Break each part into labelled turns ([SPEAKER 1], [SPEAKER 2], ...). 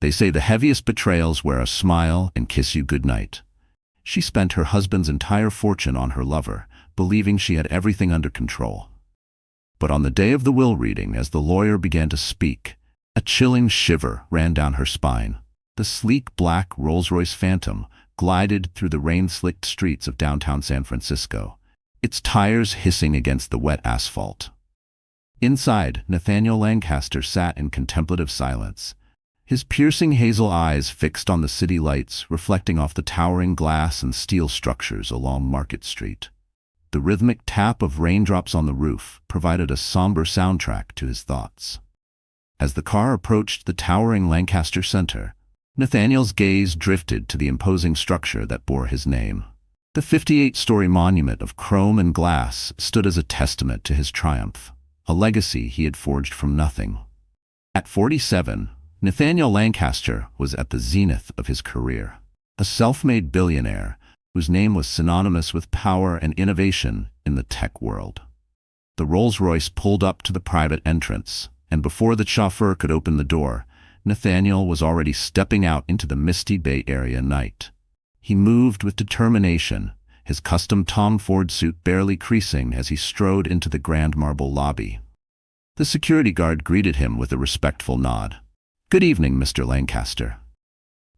[SPEAKER 1] They say the heaviest betrayals wear a smile and kiss you goodnight. She spent her husband's entire fortune on her lover, believing she had everything under control. But on the day of the will reading, as the lawyer began to speak, a chilling shiver ran down her spine. The sleek black Rolls-Royce Phantom glided through the rain-slicked streets of downtown San Francisco, its tires hissing against the wet asphalt. Inside, Nathaniel Lancaster sat in contemplative silence, his piercing hazel eyes fixed on the city lights reflecting off the towering glass and steel structures along Market Street. The rhythmic tap of raindrops on the roof provided a somber soundtrack to his thoughts. As the car approached the towering Lancaster Center, Nathaniel's gaze drifted to the imposing structure that bore his name. The 58-story monument of chrome and glass stood as a testament to his triumph, a legacy he had forged from nothing. At 47, Nathaniel Lancaster was at the zenith of his career, a self-made billionaire whose name was synonymous with power and innovation in the tech world. The Rolls-Royce pulled up to the private entrance, and before the chauffeur could open the door, Nathaniel was already stepping out into the misty Bay Area night. He moved with determination, his custom Tom Ford suit barely creasing as he strode into the grand marble lobby. The security guard greeted him with a respectful nod. "Good evening, Mr. Lancaster."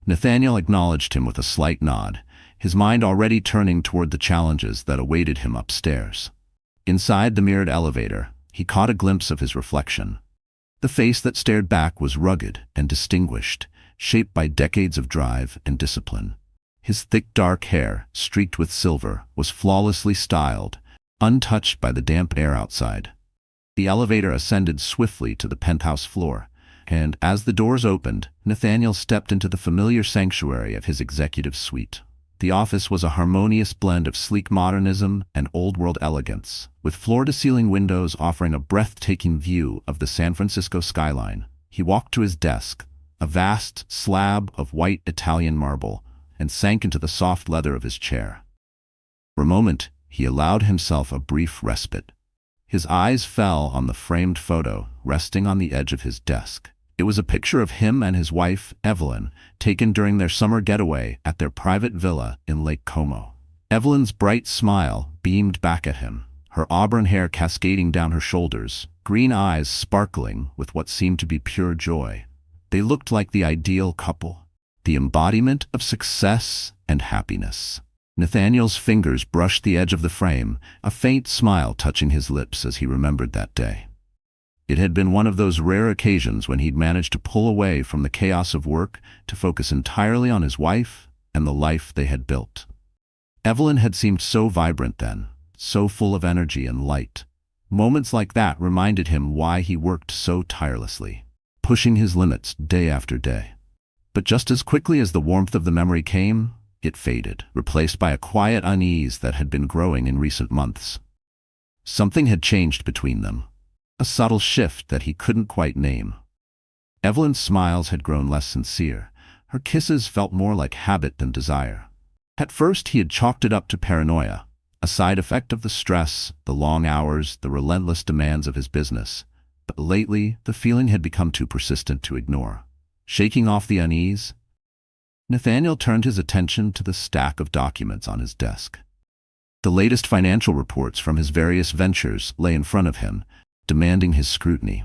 [SPEAKER 1] Nathaniel acknowledged him with a slight nod, his mind already turning toward the challenges that awaited him upstairs. Inside the mirrored elevator, he caught a glimpse of his reflection. The face that stared back was rugged and distinguished, shaped by decades of drive and discipline. His thick dark hair, streaked with silver, was flawlessly styled, untouched by the damp air outside. The elevator ascended swiftly to the penthouse floor, and as the doors opened, Nathaniel stepped into the familiar sanctuary of his executive suite. The office was a harmonious blend of sleek modernism and old-world elegance, with floor-to-ceiling windows offering a breathtaking view of the San Francisco skyline. He walked to his desk, a vast slab of white Italian marble, and sank into the soft leather of his chair. For a moment, he allowed himself a brief respite. His eyes fell on the framed photo resting on the edge of his desk. It was a picture of him and his wife, Evelyn, taken during their summer getaway at their private villa in Lake Como. Evelyn's bright smile beamed back at him, her auburn hair cascading down her shoulders, green eyes sparkling with what seemed to be pure joy. They looked like the ideal couple, the embodiment of success and happiness. Nathaniel's fingers brushed the edge of the frame, a faint smile touching his lips as he remembered that day. It had been one of those rare occasions when he'd managed to pull away from the chaos of work to focus entirely on his wife and the life they had built. Evelyn had seemed so vibrant then, so full of energy and light. Moments like that reminded him why he worked so tirelessly, pushing his limits day after day. But just as quickly as the warmth of the memory came, it faded, replaced by a quiet unease that had been growing in recent months. Something had changed between them, a subtle shift that he couldn't quite name. Evelyn's smiles had grown less sincere. Her kisses felt more like habit than desire. At first he had chalked it up to paranoia, a side effect of the stress, the long hours, the relentless demands of his business. But lately, the feeling had become too persistent to ignore. Shaking off the unease, Nathaniel turned his attention to the stack of documents on his desk. The latest financial reports from his various ventures lay in front of him, demanding his scrutiny.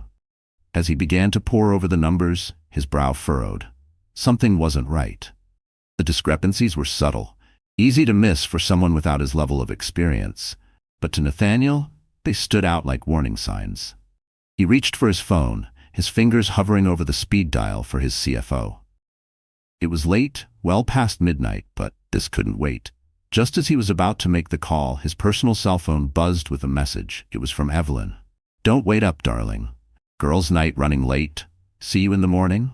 [SPEAKER 1] As he began to pore over the numbers, his brow furrowed. Something wasn't right. The discrepancies were subtle, easy to miss for someone without his level of experience, but to Nathaniel, they stood out like warning signs. He reached for his phone, his fingers hovering over the speed dial for his CFO. It was late, well past midnight, but this couldn't wait. Just as he was about to make the call, his personal cell phone buzzed with a message. It was from Evelyn. "Don't wait up, darling. Girls' night running late. See you in the morning?"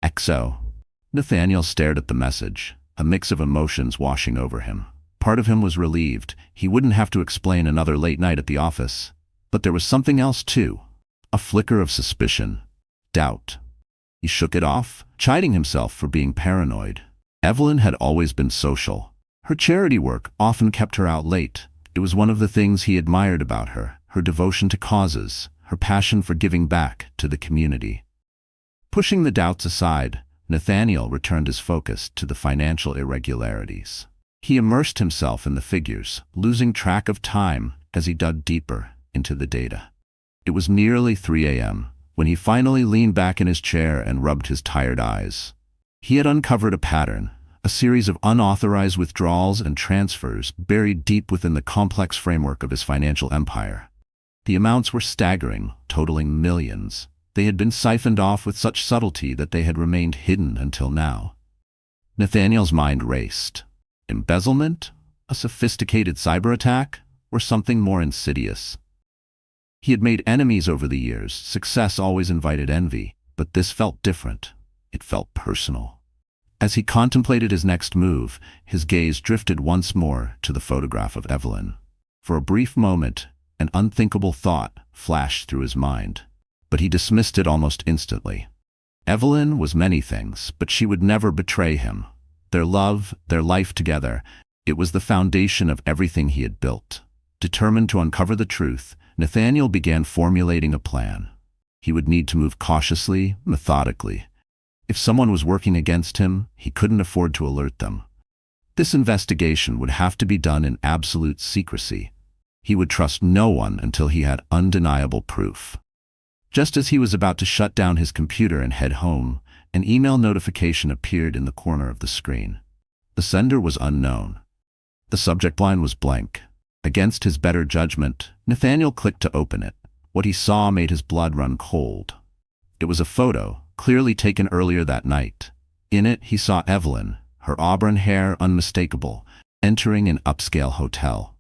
[SPEAKER 1] XO. Nathaniel stared at the message, a mix of emotions washing over him. Part of him was relieved. He wouldn't have to explain another late night at the office. But there was something else too. A flicker of suspicion, doubt. He shook it off, chiding himself for being paranoid. Evelyn had always been social. Her charity work often kept her out late. It was one of the things he admired about her devotion to causes, her passion for giving back to the community. Pushing the doubts aside, Nathaniel returned his focus to the financial irregularities. He immersed himself in the figures, losing track of time as he dug deeper into the data. It was nearly 3 a.m. when he finally leaned back in his chair and rubbed his tired eyes. He had uncovered a pattern, a series of unauthorized withdrawals and transfers buried deep within the complex framework of his financial empire. The amounts were staggering, totaling millions. They had been siphoned off with such subtlety that they had remained hidden until now. Nathaniel's mind raced. Embezzlement? A sophisticated cyber attack? Or something more insidious? He had made enemies over the years. Success always invited envy, but this felt different. It felt personal. As he contemplated his next move, his gaze drifted once more to the photograph of Evelyn. For a brief moment, an unthinkable thought flashed through his mind, but he dismissed it almost instantly. Evelyn was many things, but she would never betray him. Their love, their life together, it was the foundation of everything he had built. Determined to uncover the truth, Nathaniel began formulating a plan. He would need to move cautiously, methodically. If someone was working against him, he couldn't afford to alert them. This investigation would have to be done in absolute secrecy. He would trust no one until he had undeniable proof. Just as he was about to shut down his computer and head home, an email notification appeared in the corner of the screen. The sender was unknown. The subject line was blank. Against his better judgment, Nathaniel clicked to open it. What he saw made his blood run cold. It was a photo, clearly taken earlier that night. In it, he saw Evelyn, her auburn hair unmistakable, entering an upscale hotel.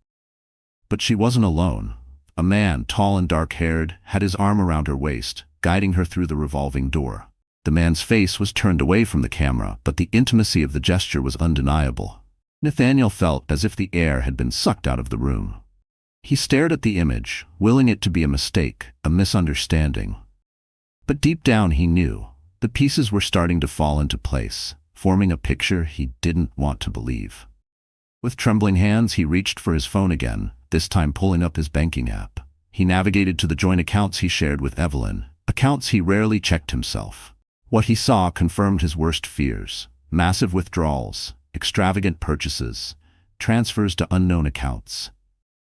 [SPEAKER 1] But she wasn't alone. A man, tall and dark-haired, had his arm around her waist, guiding her through the revolving door. The man's face was turned away from the camera, but the intimacy of the gesture was undeniable. Nathaniel felt as if the air had been sucked out of the room. He stared at the image, willing it to be a mistake, a misunderstanding. But deep down he knew. The pieces were starting to fall into place, forming a picture he didn't want to believe. With trembling hands, he reached for his phone again, this time pulling up his banking app. He navigated to the joint accounts he shared with Evelyn, accounts he rarely checked himself. What he saw confirmed his worst fears: massive withdrawals, extravagant purchases, transfers to unknown accounts,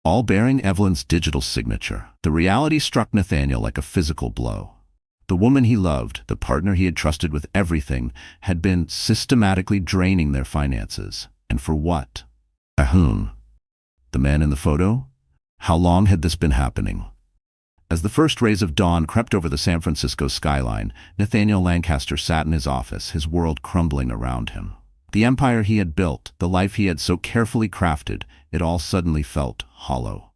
[SPEAKER 1] all bearing Evelyn's digital signature. The reality struck Nathaniel like a physical blow. The woman he loved, the partner he had trusted with everything, had been systematically draining their finances. And for what? Whom? The man in the photo? How long had this been happening? As the first rays of dawn crept over the San Francisco skyline, Nathaniel Lancaster sat in his office, his world crumbling around him. The empire he had built, the life he had so carefully crafted, it all suddenly felt hollow.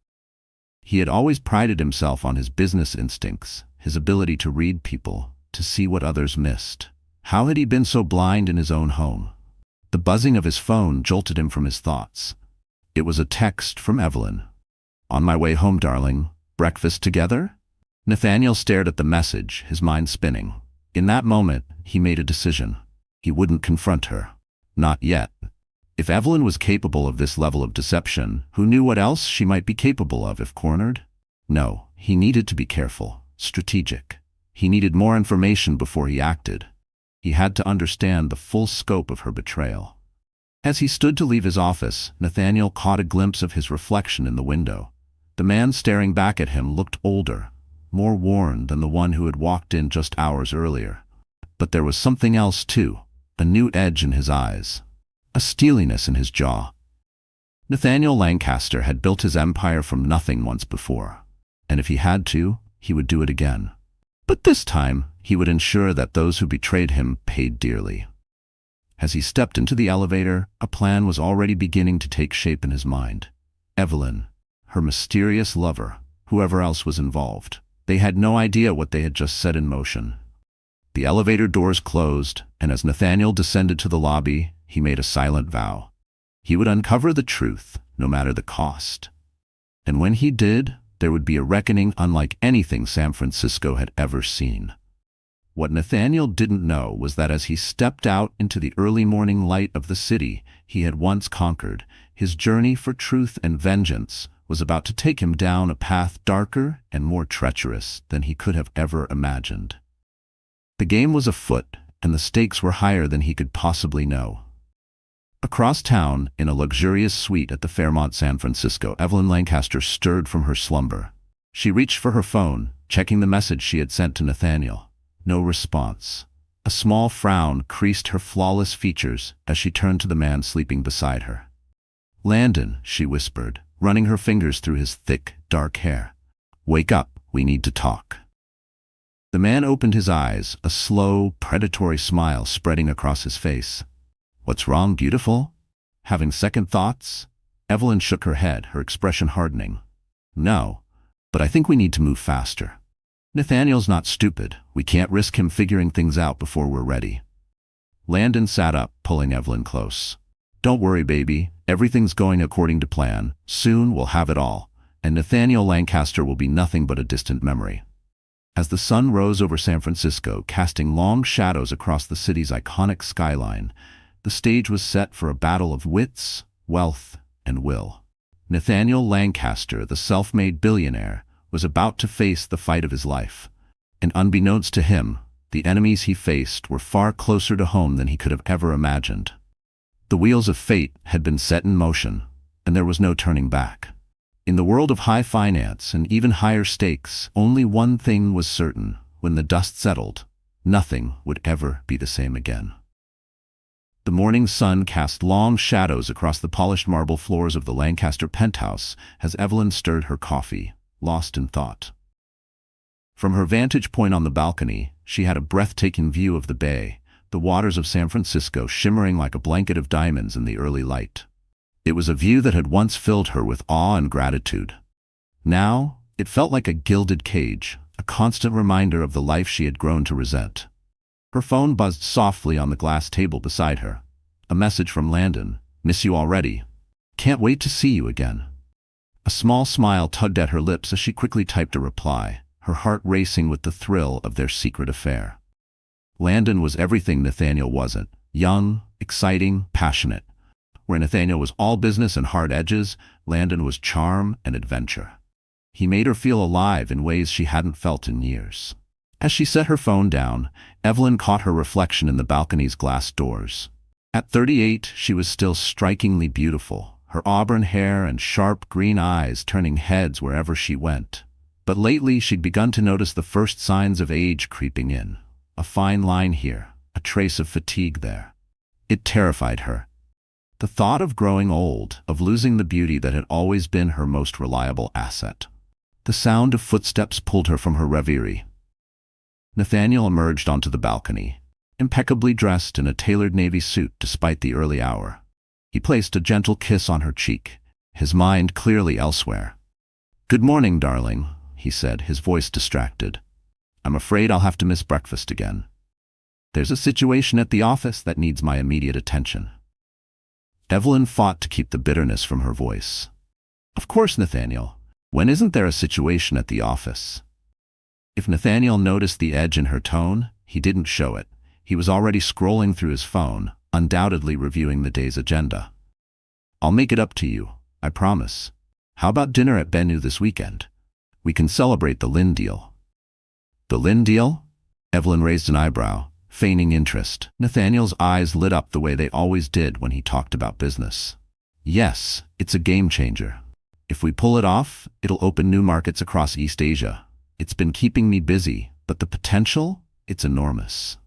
[SPEAKER 1] He had always prided himself on his business instincts, his ability to read people, to see what others missed. How had he been so blind in his own home? The buzzing of his phone jolted him from his thoughts. It was a text from Evelyn. "On my way home, darling. Breakfast together?" Nathaniel stared at the message, his mind spinning. In that moment, he made a decision. He wouldn't confront her. Not yet. If Evelyn was capable of this level of deception, who knew what else she might be capable of if cornered? No, he needed to be careful, strategic. He needed more information before he acted. He had to understand the full scope of her betrayal. As he stood to leave his office, Nathaniel caught a glimpse of his reflection in the window. The man staring back at him looked older, more worn than the one who had walked in just hours earlier. But there was something else too. A new edge in his eyes, a steeliness in his jaw. Nathaniel Lancaster had built his empire from nothing once before, and if he had to, he would do it again. But this time, he would ensure that those who betrayed him paid dearly. As he stepped into the elevator, a plan was already beginning to take shape in his mind. Evelyn, her mysterious lover, whoever else was involved. They had no idea what they had just set in motion. The elevator doors closed, and as Nathaniel descended to the lobby, he made a silent vow. He would uncover the truth, no matter the cost. And when he did, there would be a reckoning unlike anything San Francisco had ever seen. What Nathaniel didn't know was that as he stepped out into the early morning light of the city he had once conquered, his journey for truth and vengeance was about to take him down a path darker and more treacherous than he could have ever imagined. The game was afoot, and the stakes were higher than he could possibly know. Across town, in a luxurious suite at the Fairmont San Francisco, Evelyn Lancaster stirred from her slumber. She reached for her phone, checking the message she had sent to Nathaniel. No response. A small frown creased her flawless features as she turned to the man sleeping beside her. "Landon," she whispered, running her fingers through his thick, dark hair. "Wake up, we need to talk." The man opened his eyes, a slow, predatory smile spreading across his face. "What's wrong, beautiful? Having second thoughts?" Evelyn shook her head, her expression hardening. "No, but I think we need to move faster. Nathaniel's not stupid. We can't risk him figuring things out before we're ready." Landon sat up, pulling Evelyn close. "Don't worry, baby. Everything's going according to plan. Soon we'll have it all, and Nathaniel Lancaster will be nothing but a distant memory." As the sun rose over San Francisco, casting long shadows across the city's iconic skyline, the stage was set for a battle of wits, wealth, and will. Nathaniel Lancaster, the self-made billionaire, was about to face the fight of his life. And unbeknownst to him, the enemies he faced were far closer to home than he could have ever imagined. The wheels of fate had been set in motion, and there was no turning back. In the world of high finance and even higher stakes, only one thing was certain: when the dust settled, nothing would ever be the same again. The morning sun cast long shadows across the polished marble floors of the Lancaster penthouse as Evelyn stirred her coffee, lost in thought. From her vantage point on the balcony, she had a breathtaking view of the bay, the waters of San Francisco shimmering like a blanket of diamonds in the early light. It was a view that had once filled her with awe and gratitude. Now, it felt like a gilded cage, a constant reminder of the life she had grown to resent. Her phone buzzed softly on the glass table beside her. A message from Landon. "Miss you already. Can't wait to see you again." A small smile tugged at her lips as she quickly typed a reply, her heart racing with the thrill of their secret affair. Landon was everything Nathaniel wasn't: young, exciting, passionate. Where Nathaniel was all business and hard edges, Landon was charm and adventure. He made her feel alive in ways she hadn't felt in years. As she set her phone down, Evelyn caught her reflection in the balcony's glass doors. At 38, she was still strikingly beautiful, her auburn hair and sharp green eyes turning heads wherever she went. But lately she'd begun to notice the first signs of age creeping in. A fine line here, a trace of fatigue there. It terrified her. The thought of growing old, of losing the beauty that had always been her most reliable asset. The sound of footsteps pulled her from her reverie. Nathaniel emerged onto the balcony, impeccably dressed in a tailored navy suit despite the early hour. He placed a gentle kiss on her cheek, his mind clearly elsewhere. "Good morning, darling," he said, his voice distracted. "I'm afraid I'll have to miss breakfast again. There's a situation at the office that needs my immediate attention." Evelyn fought to keep the bitterness from her voice. "Of course, Nathaniel. When isn't there a situation at the office?" If Nathaniel noticed the edge in her tone, he didn't show it. He was already scrolling through his phone, undoubtedly reviewing the day's agenda. "I'll make it up to you, I promise. How about dinner at Bennu this weekend? We can celebrate the Lynn deal." "The Lynn deal?" Evelyn raised an eyebrow, feigning interest. Nathaniel's eyes lit up the way they always did when he talked about business. "Yes, it's a game changer. If we pull it off, it'll open new markets across East Asia. It's been keeping me busy, but the potential? It's enormous."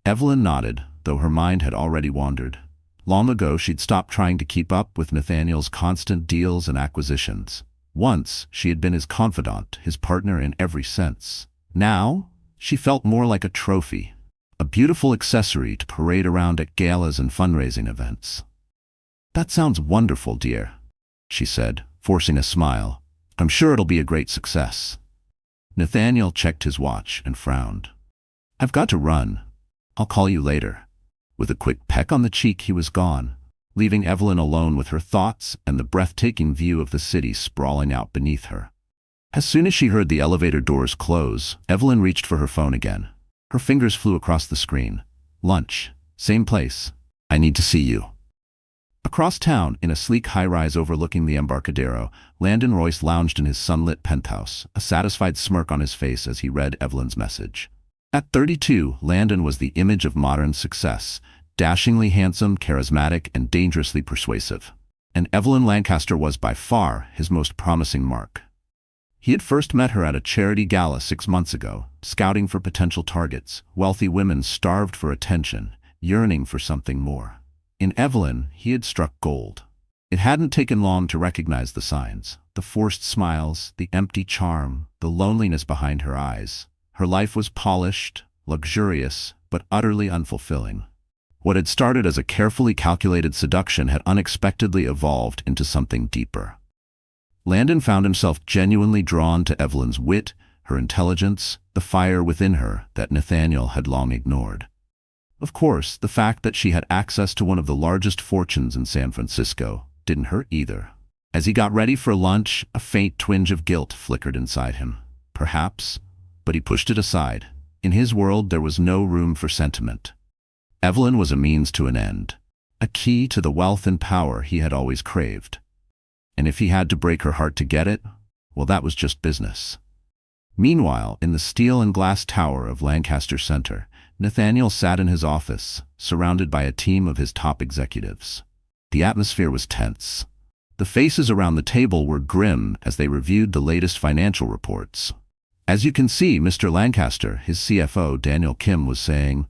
[SPEAKER 1] Evelyn nodded, though her mind had already wandered. Long ago she'd stopped trying to keep up with Nathaniel's constant deals and acquisitions. Once, she had been his confidant, his partner in every sense. Now, she felt more like a trophy, a beautiful accessory to parade around at galas and fundraising events. "That sounds wonderful, dear," she said, forcing a smile. "I'm sure it'll be a great success." Nathaniel checked his watch and frowned. "I've got to run. I'll call you later." With a quick peck on the cheek, he was gone, leaving Evelyn alone with her thoughts and the breathtaking view of the city sprawling out beneath her. As soon as she heard the elevator doors close, Evelyn reached for her phone again. Her fingers flew across the screen. "Lunch. Same place. I need to see you." Across town, in a sleek high-rise overlooking the Embarcadero, Landon Royce lounged in his sunlit penthouse, a satisfied smirk on his face as he read Evelyn's message. At 32, Landon was the image of modern success, dashingly handsome, charismatic, and dangerously persuasive. And Evelyn Lancaster was by far his most promising mark. He had first met her at a charity gala 6 months ago, scouting for potential targets, wealthy women starved for attention, yearning for something more. In Evelyn, he had struck gold. It hadn't taken long to recognize the signs: the forced smiles, the empty charm, the loneliness behind her eyes. Her life was polished, luxurious, but utterly unfulfilling. What had started as a carefully calculated seduction had unexpectedly evolved into something deeper. Landon found himself genuinely drawn to Evelyn's wit, her intelligence, the fire within her that Nathaniel had long ignored. Of course, the fact that she had access to one of the largest fortunes in San Francisco didn't hurt either. As he got ready for lunch, a faint twinge of guilt flickered inside him. Perhaps, but he pushed it aside. In his world, there was no room for sentiment. Evelyn was a means to an end, a key to the wealth and power he had always craved. And if he had to break her heart to get it, well, that was just business. Meanwhile, in the steel and glass tower of Lancaster Center, Nathaniel sat in his office, surrounded by a team of his top executives. The atmosphere was tense. The faces around the table were grim as they reviewed the latest financial reports. As you can see, Mr. Lancaster, his CFO, Daniel Kim, was saying,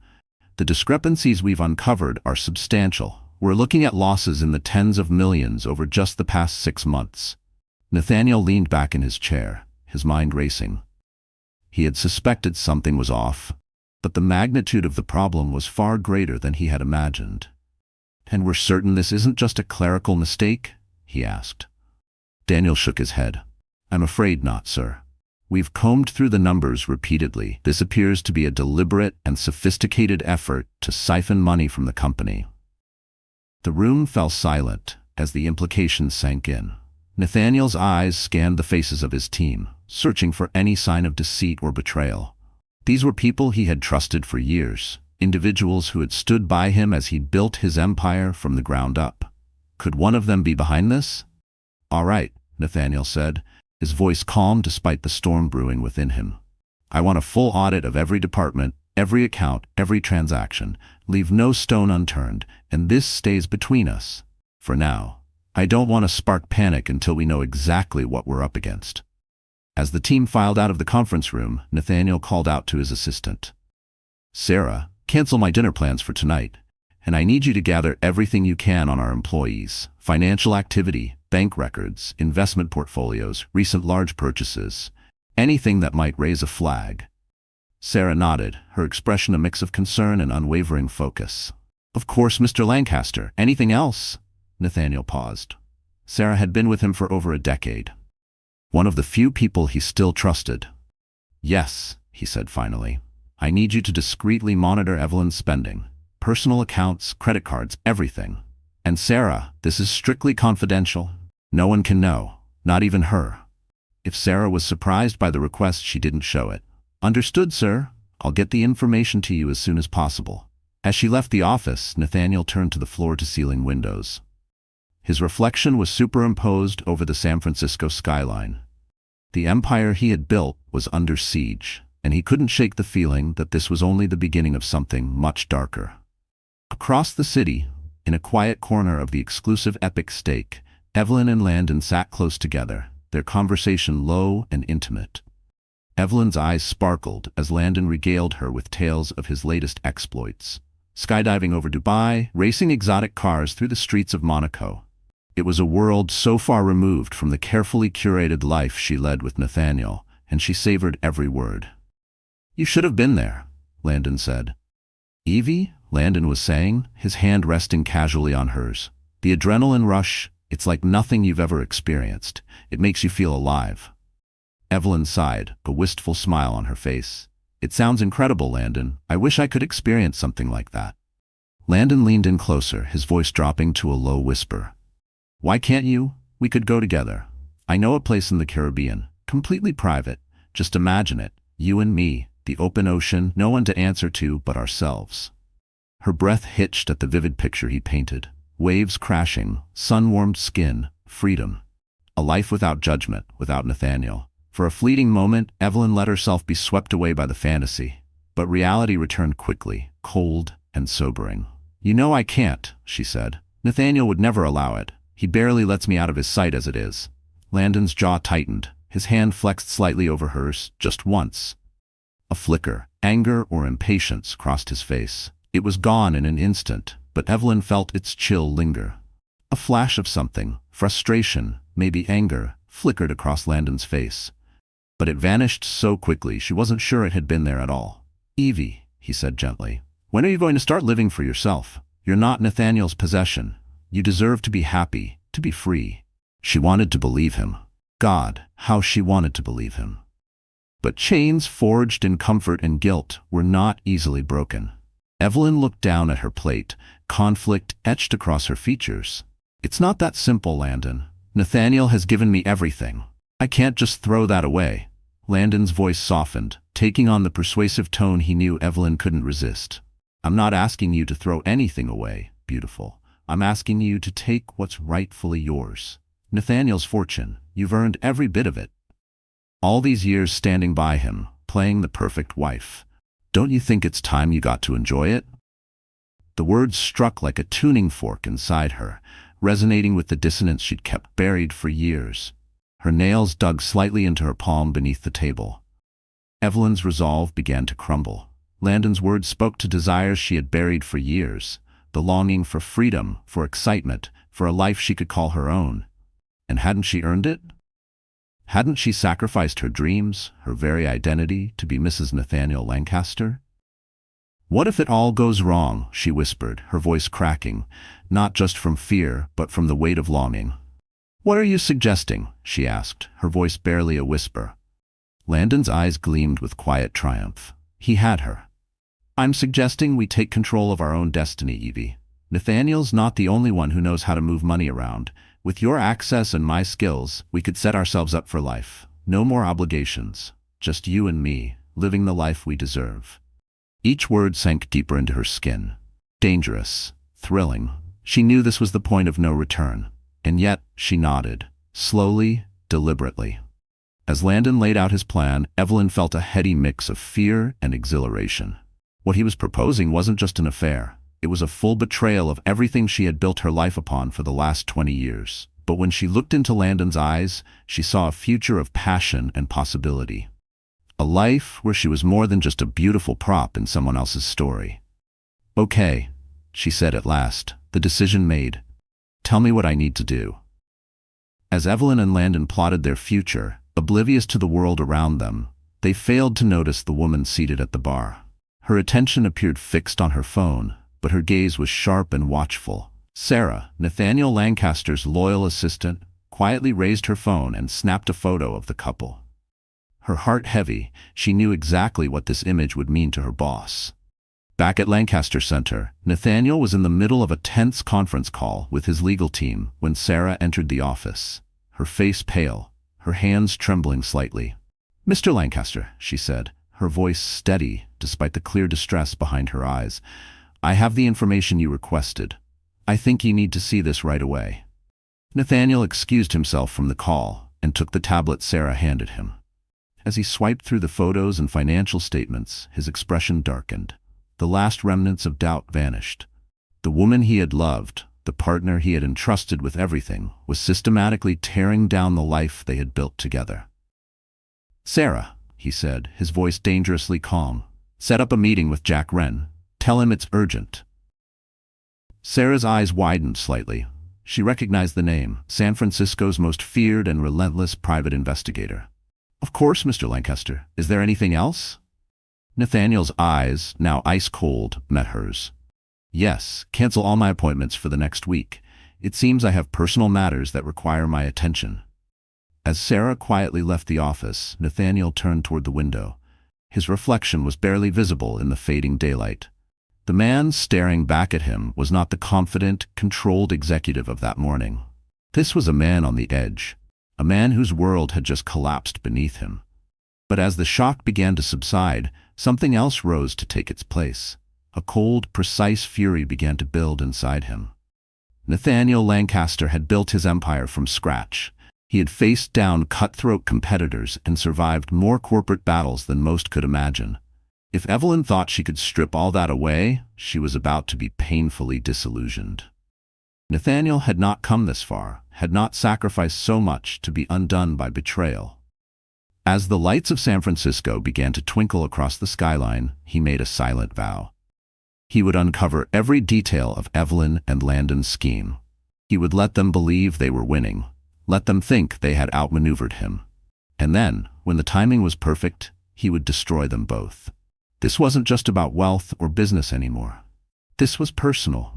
[SPEAKER 1] "The discrepancies we've uncovered are substantial. We're looking at losses in the tens of millions over just the past 6 months." Nathaniel leaned back in his chair, his mind racing. He had suspected something was off, but the magnitude of the problem was far greater than he had imagined. "And we're certain this isn't just a clerical mistake?" he asked. Daniel shook his head. "I'm afraid not, sir. We've combed through the numbers repeatedly. This appears to be a deliberate and sophisticated effort to siphon money from the company." The room fell silent as the implications sank in. Nathaniel's eyes scanned the faces of his team, searching for any sign of deceit or betrayal. These were people he had trusted for years, individuals who had stood by him as he built his empire from the ground up. Could one of them be behind this? "All right," Nathaniel said, his voice calm despite the storm brewing within him. "I want a full audit of every department, every account, every transaction. Leave no stone unturned, and this stays between us. For now, I don't want to spark panic until we know exactly what we're up against." As the team filed out of the conference room, Nathaniel called out to his assistant. "Sarah, cancel my dinner plans for tonight, and I need you to gather everything you can on our employees: financial activity, bank records, investment portfolios, recent large purchases, anything that might raise a flag." Sarah nodded, her expression a mix of concern and unwavering focus. "Of course, Mr. Lancaster. Anything else?" Nathaniel paused. Sarah had been with him for over a decade. One of the few people he still trusted. "Yes," he said finally. "I need you to discreetly monitor Evelyn's spending. Personal accounts, credit cards, everything. And Sarah, this is strictly confidential. No one can know, not even her." If Sarah was surprised by the request, she didn't show it. "Understood, sir. I'll get the information to you as soon as possible." As she left the office, Nathaniel turned to the floor-to-ceiling windows. His reflection was superimposed over the San Francisco skyline. The empire he had built was under siege, and he couldn't shake the feeling that this was only the beginning of something much darker. Across the city, in a quiet corner of the exclusive Epic Steak, Evelyn and Landon sat close together, their conversation low and intimate. Evelyn's eyes sparkled as Landon regaled her with tales of his latest exploits: skydiving over Dubai, racing exotic cars through the streets of Monaco. It was a world so far removed from the carefully curated life she led with Nathaniel, and she savored every word. "You should have been there," Landon said. "Evie," Landon was saying, his hand resting casually on hers. "The adrenaline rush, it's like nothing you've ever experienced. It makes you feel alive." Evelyn sighed, a wistful smile on her face. "It sounds incredible, Landon. I wish I could experience something like that." Landon leaned in closer, his voice dropping to a low whisper. "Why can't you? We could go together. I know a place in the Caribbean, completely private. Just imagine it, you and me, the open ocean, no one to answer to but ourselves." Her breath hitched at the vivid picture he painted. Waves crashing, sun-warmed skin, freedom. A life without judgment, without Nathaniel. For a fleeting moment, Evelyn let herself be swept away by the fantasy. But reality returned quickly, cold and sobering. "You know I can't," she said. "Nathaniel would never allow it. He barely lets me out of his sight as it is." Landon's jaw tightened. His hand flexed slightly over hers, just once. A flicker, anger or impatience, crossed his face. It was gone in an instant, but Evelyn felt its chill linger. A flash of something, frustration, maybe anger, flickered across Landon's face. But it vanished so quickly she wasn't sure it had been there at all. "Evie," he said gently, "when are you going to start living for yourself? You're not Nathaniel's possession. You deserve to be happy, to be free." She wanted to believe him. God, how she wanted to believe him. But chains forged in comfort and guilt were not easily broken. Evelyn looked down at her plate, conflict etched across her features. "It's not that simple, Landon. Nathaniel has given me everything. I can't just throw that away." Landon's voice softened, taking on the persuasive tone he knew Evelyn couldn't resist. "I'm not asking you to throw anything away, beautiful. I'm asking you to take what's rightfully yours. Nathaniel's fortune. You've earned every bit of it. All these years standing by him, playing the perfect wife. Don't you think it's time you got to enjoy it?" The words struck like a tuning fork inside her, resonating with the dissonance she'd kept buried for years. Her nails dug slightly into her palm beneath the table. Evelyn's resolve began to crumble. Landon's words spoke to desires she had buried for years, the longing for freedom, for excitement, for a life she could call her own. And hadn't she earned it? Hadn't she sacrificed her dreams, her very identity, to be Mrs. Nathaniel Lancaster? "What if it all goes wrong?" she whispered, her voice cracking, not just from fear, but from the weight of longing. "What are you suggesting?" she asked, her voice barely a whisper. Landon's eyes gleamed with quiet triumph. He had her. "I'm suggesting we take control of our own destiny, Evie. Nathaniel's not the only one who knows how to move money around. With your access and my skills, we could set ourselves up for life. No more obligations. Just you and me, living the life we deserve." Each word sank deeper into her skin. Dangerous. Thrilling. She knew this was the point of no return. And yet, she nodded. Slowly, deliberately. As Landon laid out his plan, Evelyn felt a heady mix of fear and exhilaration. What he was proposing wasn't just an affair. It was a full betrayal of everything she had built her life upon for the last 20 years. But when she looked into Landon's eyes, she saw a future of passion and possibility. A life where she was more than just a beautiful prop in someone else's story. "Okay," she said at last, the decision made. "Tell me what I need to do." As Evelyn and Landon plotted their future, oblivious to the world around them, they failed to notice the woman seated at the bar. Her attention appeared fixed on her phone, but her gaze was sharp and watchful. Sarah, Nathaniel Lancaster's loyal assistant, quietly raised her phone and snapped a photo of the couple. Her heart heavy, she knew exactly what this image would mean to her boss. Back at Lancaster Center, Nathaniel was in the middle of a tense conference call with his legal team when Sarah entered the office, her face pale, her hands trembling slightly. "Mr. Lancaster," she said, her voice steady despite the clear distress behind her eyes, "I have the information you requested. I think you need to see this right away." Nathaniel excused himself from the call and took the tablet Sarah handed him. As he swiped through the photos and financial statements, his expression darkened. The last remnants of doubt vanished. The woman he had loved, the partner he had entrusted with everything, was systematically tearing down the life they had built together. "Sarah," he said, his voice dangerously calm, "set up a meeting with Jack Wren. Tell him it's urgent." Sarah's eyes widened slightly. She recognized the name, San Francisco's most feared and relentless private investigator. "Of course, Mr. Lancaster. Is there anything else?" Nathaniel's eyes, now ice-cold, met hers. "Yes, cancel all my appointments for the next week. It seems I have personal matters that require my attention." As Sarah quietly left the office, Nathaniel turned toward the window. His reflection was barely visible in the fading daylight. The man staring back at him was not the confident, controlled executive of that morning. This was a man on the edge, a man whose world had just collapsed beneath him. But as the shock began to subside, something else rose to take its place. A cold, precise fury began to build inside him. Nathaniel Lancaster had built his empire from scratch. He had faced down cutthroat competitors and survived more corporate battles than most could imagine. If Evelyn thought she could strip all that away, she was about to be painfully disillusioned. Nathaniel had not come this far, had not sacrificed so much to be undone by betrayal. As the lights of San Francisco began to twinkle across the skyline, he made a silent vow. He would uncover every detail of Evelyn and Landon's scheme. He would let them believe they were winning, let them think they had outmaneuvered him. And then, when the timing was perfect, he would destroy them both. This wasn't just about wealth or business anymore. This was personal,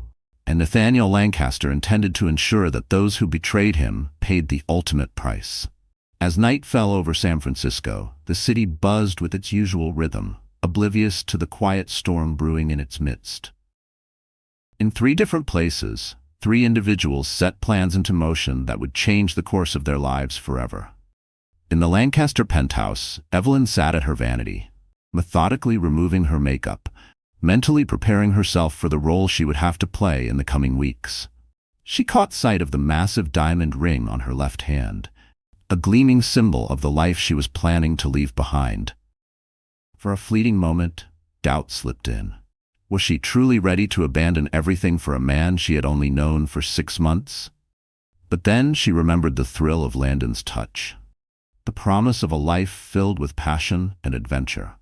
[SPEAKER 1] and Nathaniel Lancaster intended to ensure that those who betrayed him paid the ultimate price. As night fell over San Francisco, the city buzzed with its usual rhythm, oblivious to the quiet storm brewing in its midst. In 3 different places, 3 individuals set plans into motion that would change the course of their lives forever. In the Lancaster penthouse, Evelyn sat at her vanity, methodically removing her makeup, mentally preparing herself for the role she would have to play in the coming weeks. She caught sight of the massive diamond ring on her left hand, a gleaming symbol of the life she was planning to leave behind. For a fleeting moment, doubt slipped in. Was she truly ready to abandon everything for a man she had only known for 6 months? But then she remembered the thrill of Landon's touch, the promise of a life filled with passion and adventure.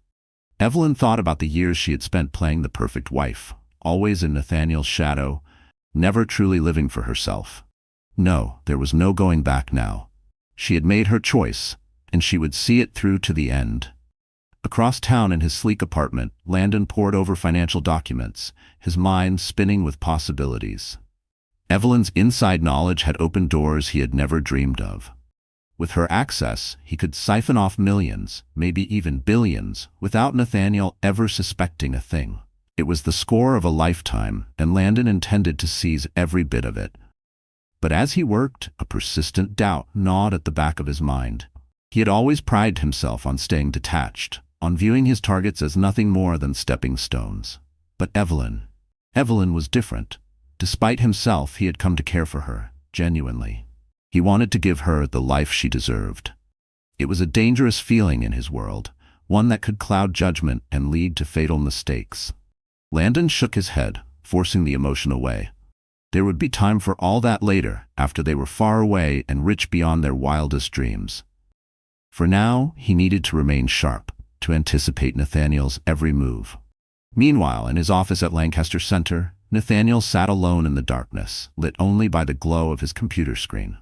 [SPEAKER 1] Evelyn thought about the years she had spent playing the perfect wife, always in Nathaniel's shadow, never truly living for herself. No, there was no going back now. She had made her choice, and she would see it through to the end. Across town in his sleek apartment, Landon pored over financial documents, his mind spinning with possibilities. Evelyn's inside knowledge had opened doors he had never dreamed of. With her access, he could siphon off millions, maybe even billions, without Nathaniel ever suspecting a thing. It was the score of a lifetime, and Landon intended to seize every bit of it. But as he worked, a persistent doubt gnawed at the back of his mind. He had always prided himself on staying detached, on viewing his targets as nothing more than stepping stones. But Evelyn was different. Despite himself, he had come to care for her, genuinely. He wanted to give her the life she deserved. It was a dangerous feeling in his world, one that could cloud judgment and lead to fatal mistakes. Landon shook his head, forcing the emotion away. There would be time for all that later, after they were far away and rich beyond their wildest dreams. For now, he needed to remain sharp, to anticipate Nathaniel's every move. Meanwhile, in his office at Lancaster Center, Nathaniel sat alone in the darkness, lit only by the glow of his computer screen.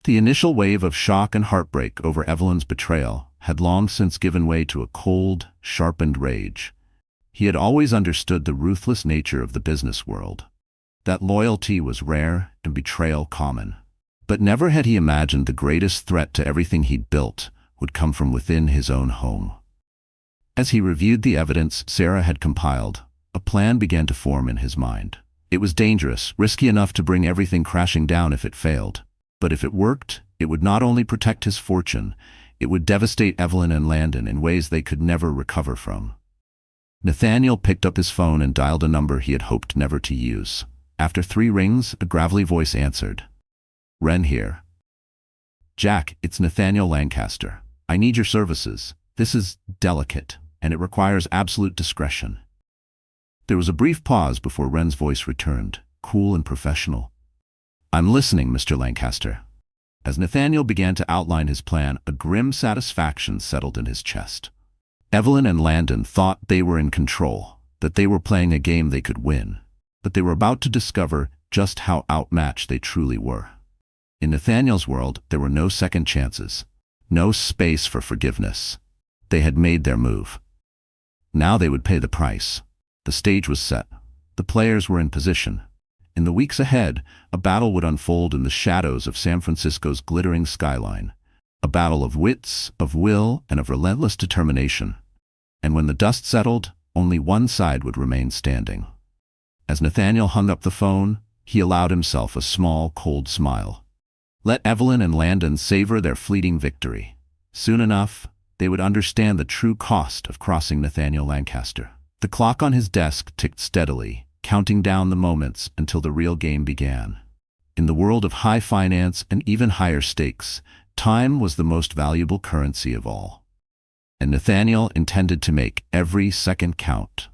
[SPEAKER 1] The initial wave of shock and heartbreak over Evelyn's betrayal had long since given way to a cold, sharpened rage. He had always understood the ruthless nature of the business world, that loyalty was rare and betrayal common. But never had he imagined the greatest threat to everything he'd built would come from within his own home. As he reviewed the evidence Sarah had compiled, a plan began to form in his mind. It was dangerous, risky enough to bring everything crashing down if it failed. But if it worked, it would not only protect his fortune, it would devastate Evelyn and Landon in ways they could never recover from. Nathaniel picked up his phone and dialed a number he had hoped never to use. After 3 rings, a gravelly voice answered. "Ren here." "Jack, it's Nathaniel Lancaster. I need your services. This is delicate, and it requires absolute discretion." There was a brief pause before Ren's voice returned, cool and professional. "I'm listening, Mr. Lancaster." As Nathaniel began to outline his plan, a grim satisfaction settled in his chest. Evelyn and Landon thought they were in control, that they were playing a game they could win, but they were about to discover just how outmatched they truly were. In Nathaniel's world, there were no second chances, no space for forgiveness. They had made their move. Now they would pay the price. The stage was set. The players were in position. In the weeks ahead, a battle would unfold in the shadows of San Francisco's glittering skyline. A battle of wits, of will, and of relentless determination. And when the dust settled, only one side would remain standing. As Nathaniel hung up the phone, he allowed himself a small, cold smile. Let Evelyn and Landon savor their fleeting victory. Soon enough, they would understand the true cost of crossing Nathaniel Lancaster. The clock on his desk ticked steadily, counting down the moments until the real game began. In the world of high finance and even higher stakes, time was the most valuable currency of all. and Nathaniel intended to make every second count.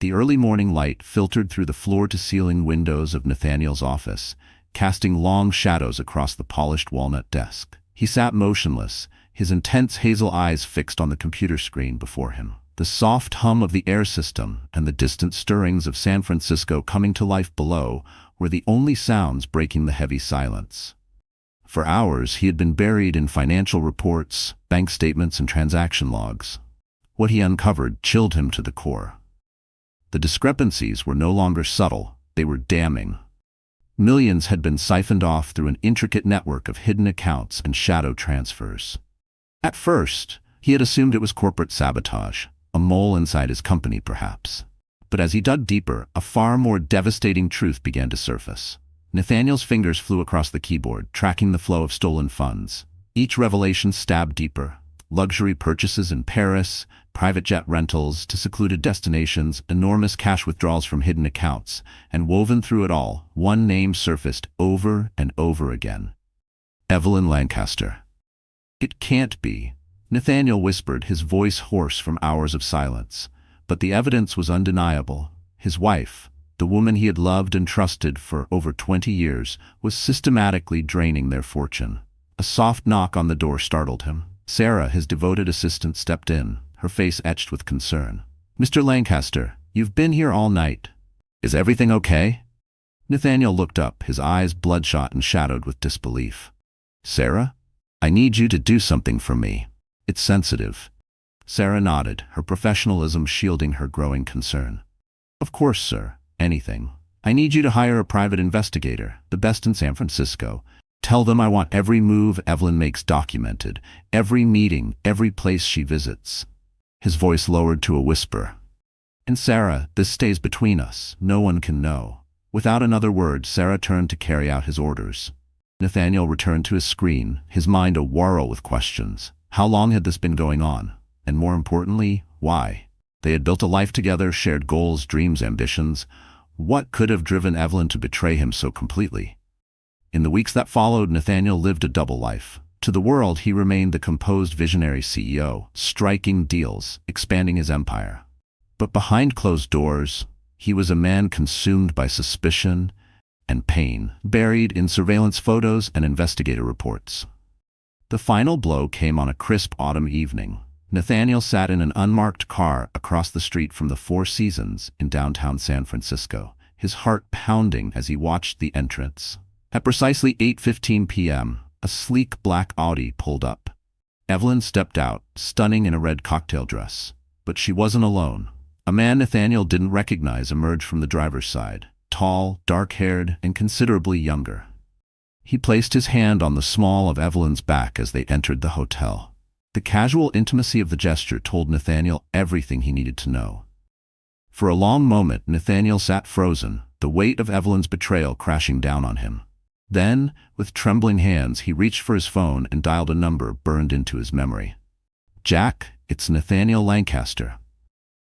[SPEAKER 1] The early morning light filtered through the floor-to-ceiling windows of Nathaniel's office, casting long shadows across the polished walnut desk. He sat motionless, his intense hazel eyes fixed on the computer screen before him. The soft hum of the air system and the distant stirrings of San Francisco coming to life below were the only sounds breaking the heavy silence. For hours, he had been buried in financial reports, bank statements, and transaction logs. What he uncovered chilled him to the core. The discrepancies were no longer subtle, they were damning. Millions had been siphoned off through an intricate network of hidden accounts and shadow transfers. At first, he had assumed it was corporate sabotage, a mole inside his company perhaps. But as he dug deeper, a far more devastating truth began to surface. Nathaniel's fingers flew across the keyboard, tracking the flow of stolen funds. Each revelation stabbed deeper. Luxury purchases in Paris, private jet rentals to secluded destinations, enormous cash withdrawals from hidden accounts, and woven through it all, one name surfaced over and over again. Evelyn Lancaster. It can't be, Nathaniel whispered, his voice hoarse from hours of silence. But the evidence was undeniable. His wife, the woman he had loved and trusted for over 20 years, was systematically draining their fortune. A soft knock on the door startled him. Sarah, his devoted assistant, stepped in, her face etched with concern. "Mr. Lancaster, you've been here all night. Is everything okay?" Nathaniel looked up, his eyes bloodshot and shadowed with disbelief. "Sarah? I need you to do something for me. It's sensitive." Sarah nodded, her professionalism shielding her growing concern. "Of course, sir. Anything. I need you to hire a private investigator, the best in San Francisco. Tell them I want every move Evelyn makes documented, every meeting, every place she visits." His voice lowered to a whisper. "And Sarah, this stays between us. No one can know." Without another word, Sarah turned to carry out his orders. Nathaniel returned to his screen, his mind awhirl with questions. How long had this been going on? And more importantly, why? They had built a life together, shared goals, dreams, ambitions. What could have driven Evelyn to betray him so completely? In the weeks that followed, Nathaniel lived a double life. To the world, he remained the composed visionary CEO, striking deals, expanding his empire. But behind closed doors, he was a man consumed by suspicion and pain, buried in surveillance photos and investigator reports. The final blow came on a crisp autumn evening. Nathaniel sat in an unmarked car across the street from the Four Seasons in downtown San Francisco, his heart pounding as he watched the entrance. At precisely 8:15 p.m., a sleek black Audi pulled up. Evelyn stepped out, stunning in a red cocktail dress. But she wasn't alone. A man Nathaniel didn't recognize emerged from the driver's side, tall, dark-haired, and considerably younger. He placed his hand on the small of Evelyn's back as they entered the hotel. The casual intimacy of the gesture told Nathaniel everything he needed to know. For a long moment, Nathaniel sat frozen, the weight of Evelyn's betrayal crashing down on him. Then, with trembling hands, he reached for his phone and dialed a number burned into his memory. "Jack, it's Nathaniel Lancaster.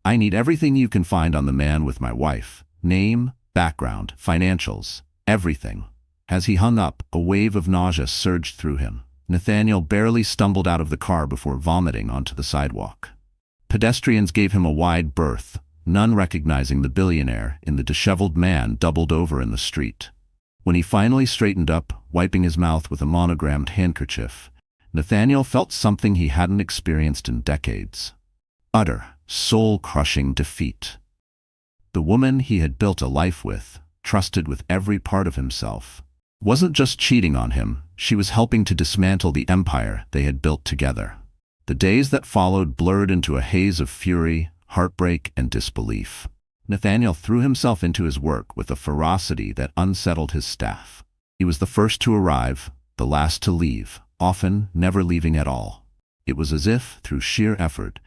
[SPEAKER 1] I need everything you can find on the man with my wife. Name, background, financials, everything." As he hung up, a wave of nausea surged through him. Nathaniel barely stumbled out of the car before vomiting onto the sidewalk. Pedestrians gave him a wide berth, none recognizing the billionaire in the disheveled man doubled over in the street. When he finally straightened up, wiping his mouth with a monogrammed handkerchief, Nathaniel felt something he hadn't experienced in decades. Utter, soul-crushing defeat. The woman he had built a life with, trusted with every part of himself, wasn't just cheating on him, she was helping to dismantle the empire they had built together. The days that followed blurred into a haze of fury, heartbreak, and disbelief. Nathaniel threw himself into his work with a ferocity that unsettled his staff. He was the first to arrive, the last to leave, often never leaving at all. It was as if, through sheer effort,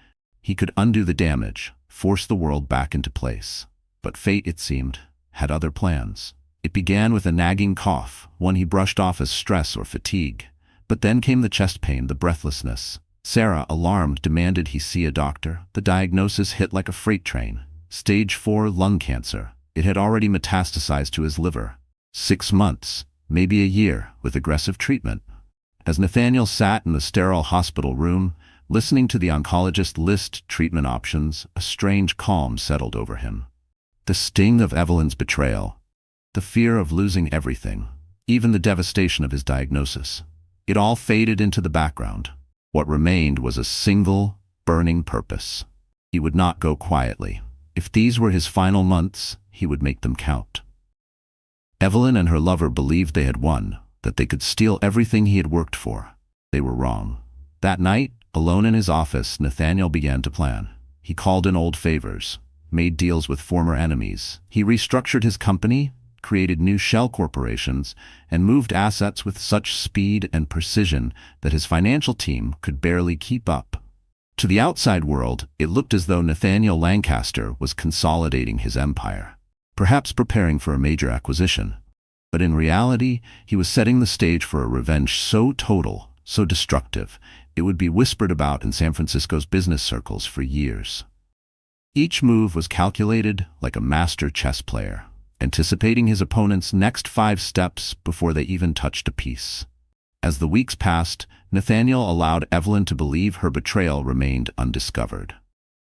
[SPEAKER 1] he could undo the damage, force the world back into place. But fate, it seemed, had other plans. It began with a nagging cough, one he brushed off as stress or fatigue. But then came the chest pain, the breathlessness. Sarah, alarmed, demanded he see a doctor. The diagnosis hit like a freight train. Stage 4 lung cancer. It had already metastasized to his liver. 6 months, maybe a year, with aggressive treatment. As Nathaniel sat in the sterile hospital room, Listening to the oncologist list treatment options, a strange calm settled over him. The sting of Evelyn's betrayal, the fear of losing everything, even the devastation of his diagnosis, it all faded into the background. What remained was a single, burning purpose. He would not go quietly. If these were his final months, he would make them count. Evelyn and her lover believed they had won, that they could steal everything he had worked for. They were wrong. That night, alone in his office, Nathaniel began to plan. He called in old favors, made deals with former enemies. He restructured his company, created new shell corporations, and moved assets with such speed and precision that his financial team could barely keep up. To the outside world, it looked as though Nathaniel Lancaster was consolidating his empire, perhaps preparing for a major acquisition. But in reality, he was setting the stage for a revenge so total, so destructive, it would be whispered about in San Francisco's business circles for years. Each move was calculated like a master chess player, anticipating his opponent's next 5 steps before they even touched a piece. As the weeks passed, Nathaniel allowed Evelyn to believe her betrayal remained undiscovered.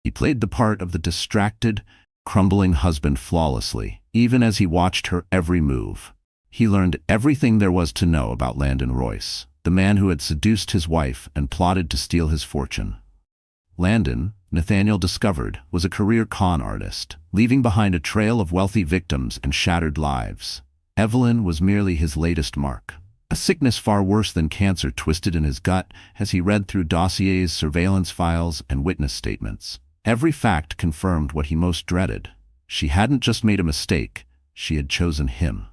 [SPEAKER 1] He played the part of the distracted, crumbling husband flawlessly, even as he watched her every move. He learned everything there was to know about Landon Royce, the man who had seduced his wife and plotted to steal his fortune. Landon, Nathaniel discovered, was a career con artist, leaving behind a trail of wealthy victims and shattered lives. Evelyn was merely his latest mark, a sickness far worse than cancer twisted in his gut as he read through dossiers, surveillance files, and witness statements. Every fact confirmed what he most dreaded. She hadn't just made a mistake, she had chosen him.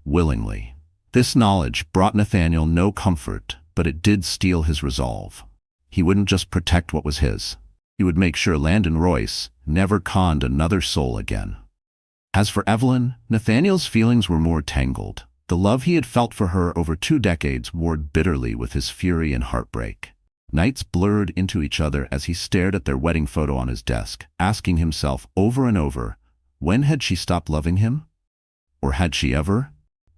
[SPEAKER 1] Willingly. This knowledge brought Nathaniel no comfort, but it did steel his resolve. He wouldn't just protect what was his. He would make sure Landon Royce never conned another soul again. As for Evelyn, Nathaniel's feelings were more tangled. The love he had felt for her over 2 decades warred bitterly with his fury and heartbreak. Nights blurred into each other as he stared at their wedding photo on his desk, asking himself over and over, when had she stopped loving him? Or had she ever?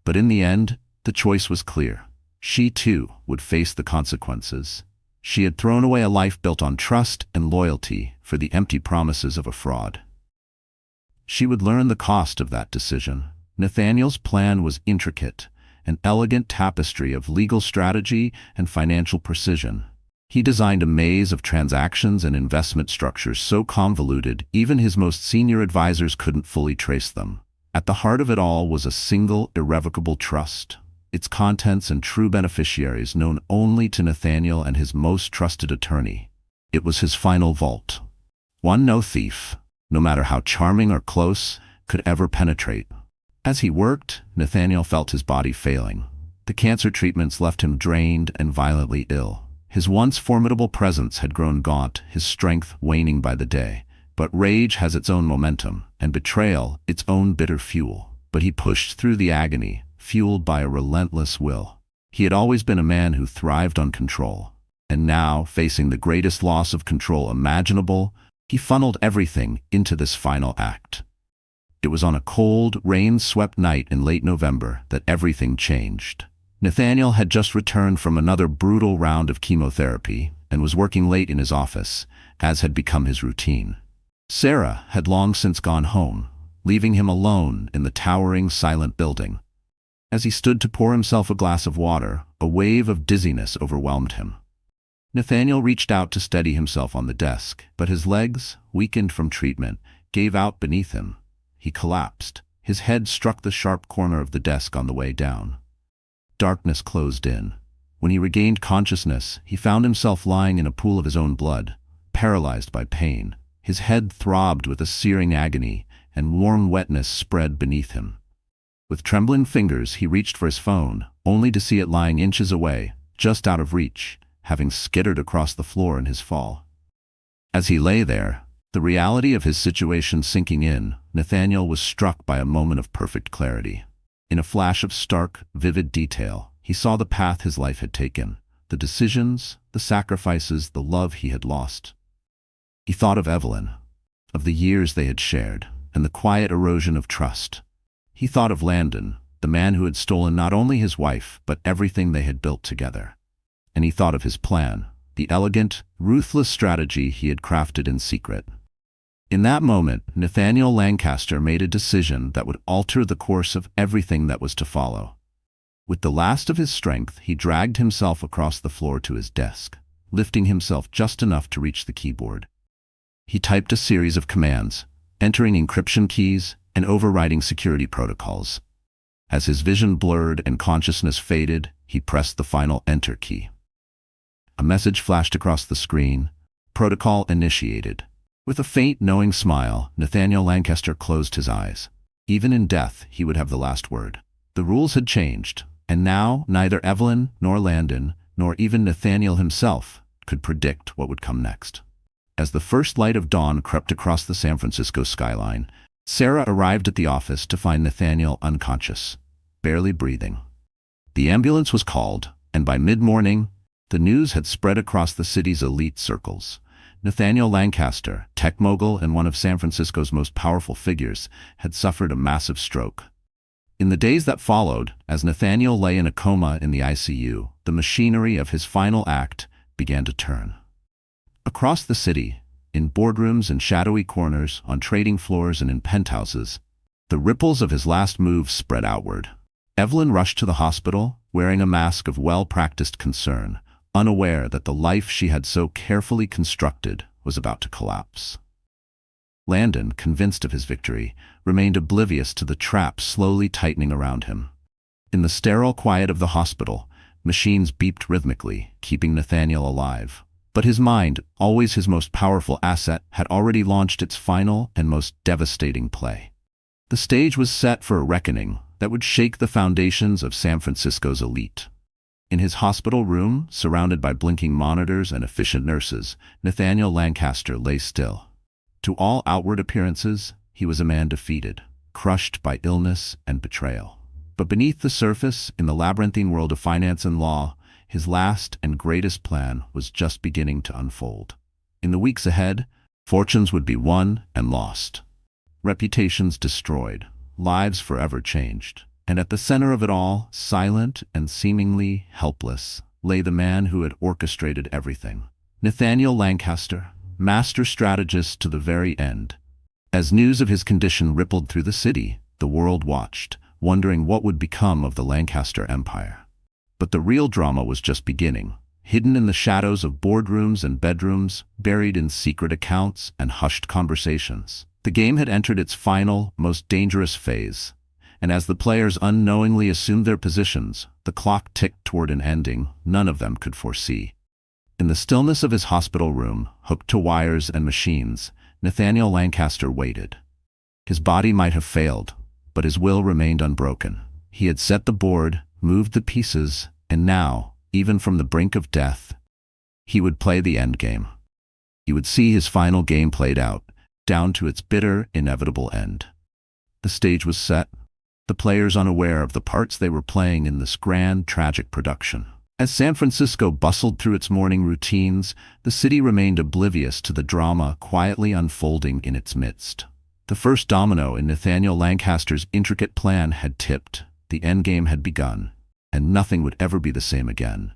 [SPEAKER 1] But in the end, the choice was clear. She, too, would face the consequences. She had thrown away a life built on trust and loyalty for the empty promises of a fraud. She would learn the cost of that decision. Nathaniel's plan was intricate, an elegant tapestry of legal strategy and financial precision. He designed a maze of transactions and investment structures so convoluted even his most senior advisors couldn't fully trace them. At the heart of it all was a single, irrevocable trust, its contents and true beneficiaries known only to Nathaniel and his most trusted attorney. It was his final vault, one no thief, no matter how charming or close, could ever penetrate. As he worked, Nathaniel felt his body failing. The cancer treatments left him drained and violently ill. His once formidable presence had grown gaunt, his strength waning by the day. But rage has its own momentum, and betrayal its own bitter fuel. But he pushed through the agony, fueled by a relentless will. He had always been a man who thrived on control. And now, facing the greatest loss of control imaginable, he funneled everything into this final act. It was on a cold, rain-swept night in late November that everything changed. Nathaniel had just returned from another brutal round of chemotherapy and was working late in his office, as had become his routine. Sarah had long since gone home, leaving him alone in the towering, silent building. As he stood to pour himself a glass of water, a wave of dizziness overwhelmed him. Nathaniel reached out to steady himself on the desk, but his legs, weakened from treatment, gave out beneath him. He collapsed. His head struck the sharp corner of the desk on the way down. Darkness closed in. When he regained consciousness, he found himself lying in a pool of his own blood, paralyzed by pain. His head throbbed with a searing agony, and warm wetness spread beneath him. With trembling fingers, he reached for his phone, only to see it lying inches away, just out of reach, having skittered across the floor in his fall. As he lay there, the reality of his situation sinking in, Nathaniel was struck by a moment of perfect clarity. In a flash of stark, vivid detail, he saw the path his life had taken, the decisions, the sacrifices, the love he had lost. He thought of Evelyn, of the years they had shared, and the quiet erosion of trust. He thought of Landon, the man who had stolen not only his wife, but everything they had built together. And he thought of his plan, the elegant, ruthless strategy he had crafted in secret. In that moment, Nathaniel Lancaster made a decision that would alter the course of everything that was to follow. With the last of his strength, he dragged himself across the floor to his desk, lifting himself just enough to reach the keyboard. He typed a series of commands, entering encryption keys and overriding security protocols. As his vision blurred and consciousness faded, he pressed the final enter key. A message flashed across the screen: "Protocol initiated." With a faint, knowing smile, Nathaniel Lancaster closed his eyes. Even in death, he would have the last word. The rules had changed, and now neither Evelyn nor Landon, nor even Nathaniel himself, could predict what would come next. As the first light of dawn crept across the San Francisco skyline, Sarah arrived at the office to find Nathaniel unconscious, barely breathing. The ambulance was called, and by mid-morning, the news had spread across the city's elite circles. Nathaniel Lancaster, tech mogul and one of San Francisco's most powerful figures, had suffered a massive stroke. In the days that followed, as Nathaniel lay in a coma in the ICU, the machinery of his final act began to turn. Across the city, in boardrooms and shadowy corners, on trading floors and in penthouses, the ripples of his last move spread outward. Evelyn rushed to the hospital, wearing a mask of well-practiced concern, unaware that the life she had so carefully constructed was about to collapse. Landon, convinced of his victory, remained oblivious to the trap slowly tightening around him. In the sterile quiet of the hospital, machines beeped rhythmically, keeping Nathaniel alive. But his mind, always his most powerful asset, had already launched its final and most devastating play. The stage was set for a reckoning that would shake the foundations of San Francisco's elite. In his hospital room, surrounded by blinking monitors and efficient nurses, Nathaniel Lancaster lay still. To all outward appearances, he was a man defeated, crushed by illness and betrayal. But beneath the surface, in the labyrinthine world of finance and law, his last and greatest plan was just beginning to unfold. In the weeks ahead, fortunes would be won and lost, reputations destroyed, lives forever changed. And at the center of it all, silent and seemingly helpless, lay the man who had orchestrated everything. Nathaniel Lancaster, master strategist to the very end. As news of his condition rippled through the city, the world watched, wondering what would become of the Lancaster empire. But the real drama was just beginning, hidden in the shadows of boardrooms and bedrooms, buried in secret accounts and hushed conversations. The game had entered its final, most dangerous phase. And as the players unknowingly assumed their positions, the clock ticked toward an ending none of them could foresee. In the stillness of his hospital room, hooked to wires and machines, Nathaniel Lancaster waited. His body might have failed, but his will remained unbroken. He had set the board, moved the pieces, and now, even from the brink of death, he would play the endgame. He would see his final game played out, down to its bitter, inevitable end. The stage was set, the players unaware of the parts they were playing in this grand, tragic production. As San Francisco bustled through its morning routines, the city remained oblivious to the drama quietly unfolding in its midst. The first domino in Nathaniel Lancaster's intricate plan had tipped, the endgame had begun, and nothing would ever be the same again.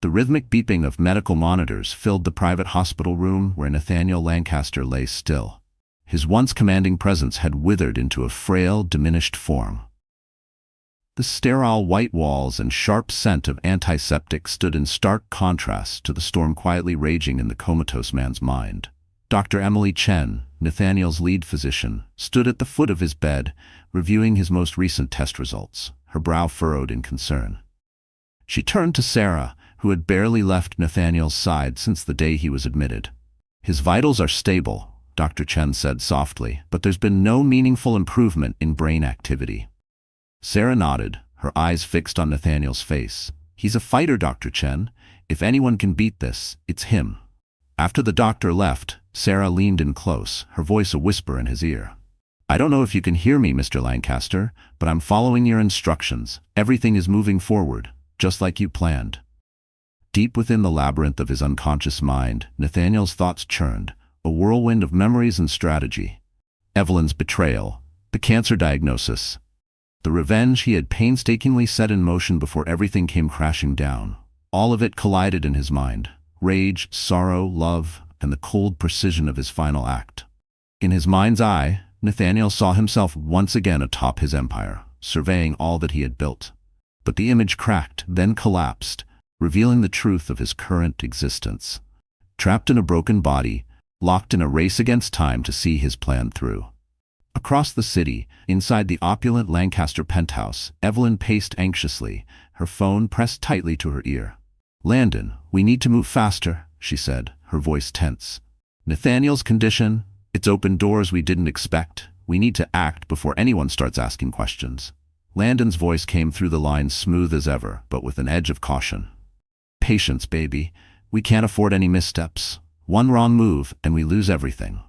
[SPEAKER 1] The rhythmic beeping of medical monitors filled the private hospital room where Nathaniel Lancaster lay still. His once commanding presence had withered into a frail, diminished form. The sterile white walls and sharp scent of antiseptic stood in stark contrast to the storm quietly raging in the comatose man's mind. Dr. Emily Chen, Nathaniel's lead physician, stood at the foot of his bed, reviewing his most recent test results, her brow furrowed in concern. She turned to Sarah, who had barely left Nathaniel's side since the day he was admitted. "His vitals are stable," Dr. Chen said softly, "but there's been no meaningful improvement in brain activity." Sarah nodded, her eyes fixed on Nathaniel's face. "He's a fighter, Dr. Chen. If anyone can beat this, it's him." After the doctor left, Sarah leaned in close, her voice a whisper in his ear. "I don't know if you can hear me, Mr. Lancaster, but I'm following your instructions. Everything is moving forward, just like you planned." Deep within the labyrinth of his unconscious mind, Nathaniel's thoughts churned, a whirlwind of memories and strategy. Evelyn's betrayal, the cancer diagnosis, the revenge he had painstakingly set in motion before everything came crashing down. All of it collided in his mind. rage, sorrow, love, and the cold precision of his final act. In his mind's eye, Nathaniel saw himself once again atop his empire, surveying all that he had built. But the image cracked, then collapsed, revealing the truth of his current existence. Trapped in a broken body, locked in a race against time to see his plan through. Across the city, inside the opulent Lancaster penthouse, Evelyn paced anxiously, her phone pressed tightly to her ear. "Landon, we need to move faster," she said, her voice tense. "Nathaniel's condition, it's opened doors we didn't expect. We need to act before anyone starts asking questions." Landon's voice came through the line smooth as ever, but with an edge of caution. "Patience, baby. We can't afford any missteps. One wrong move, and we lose everything."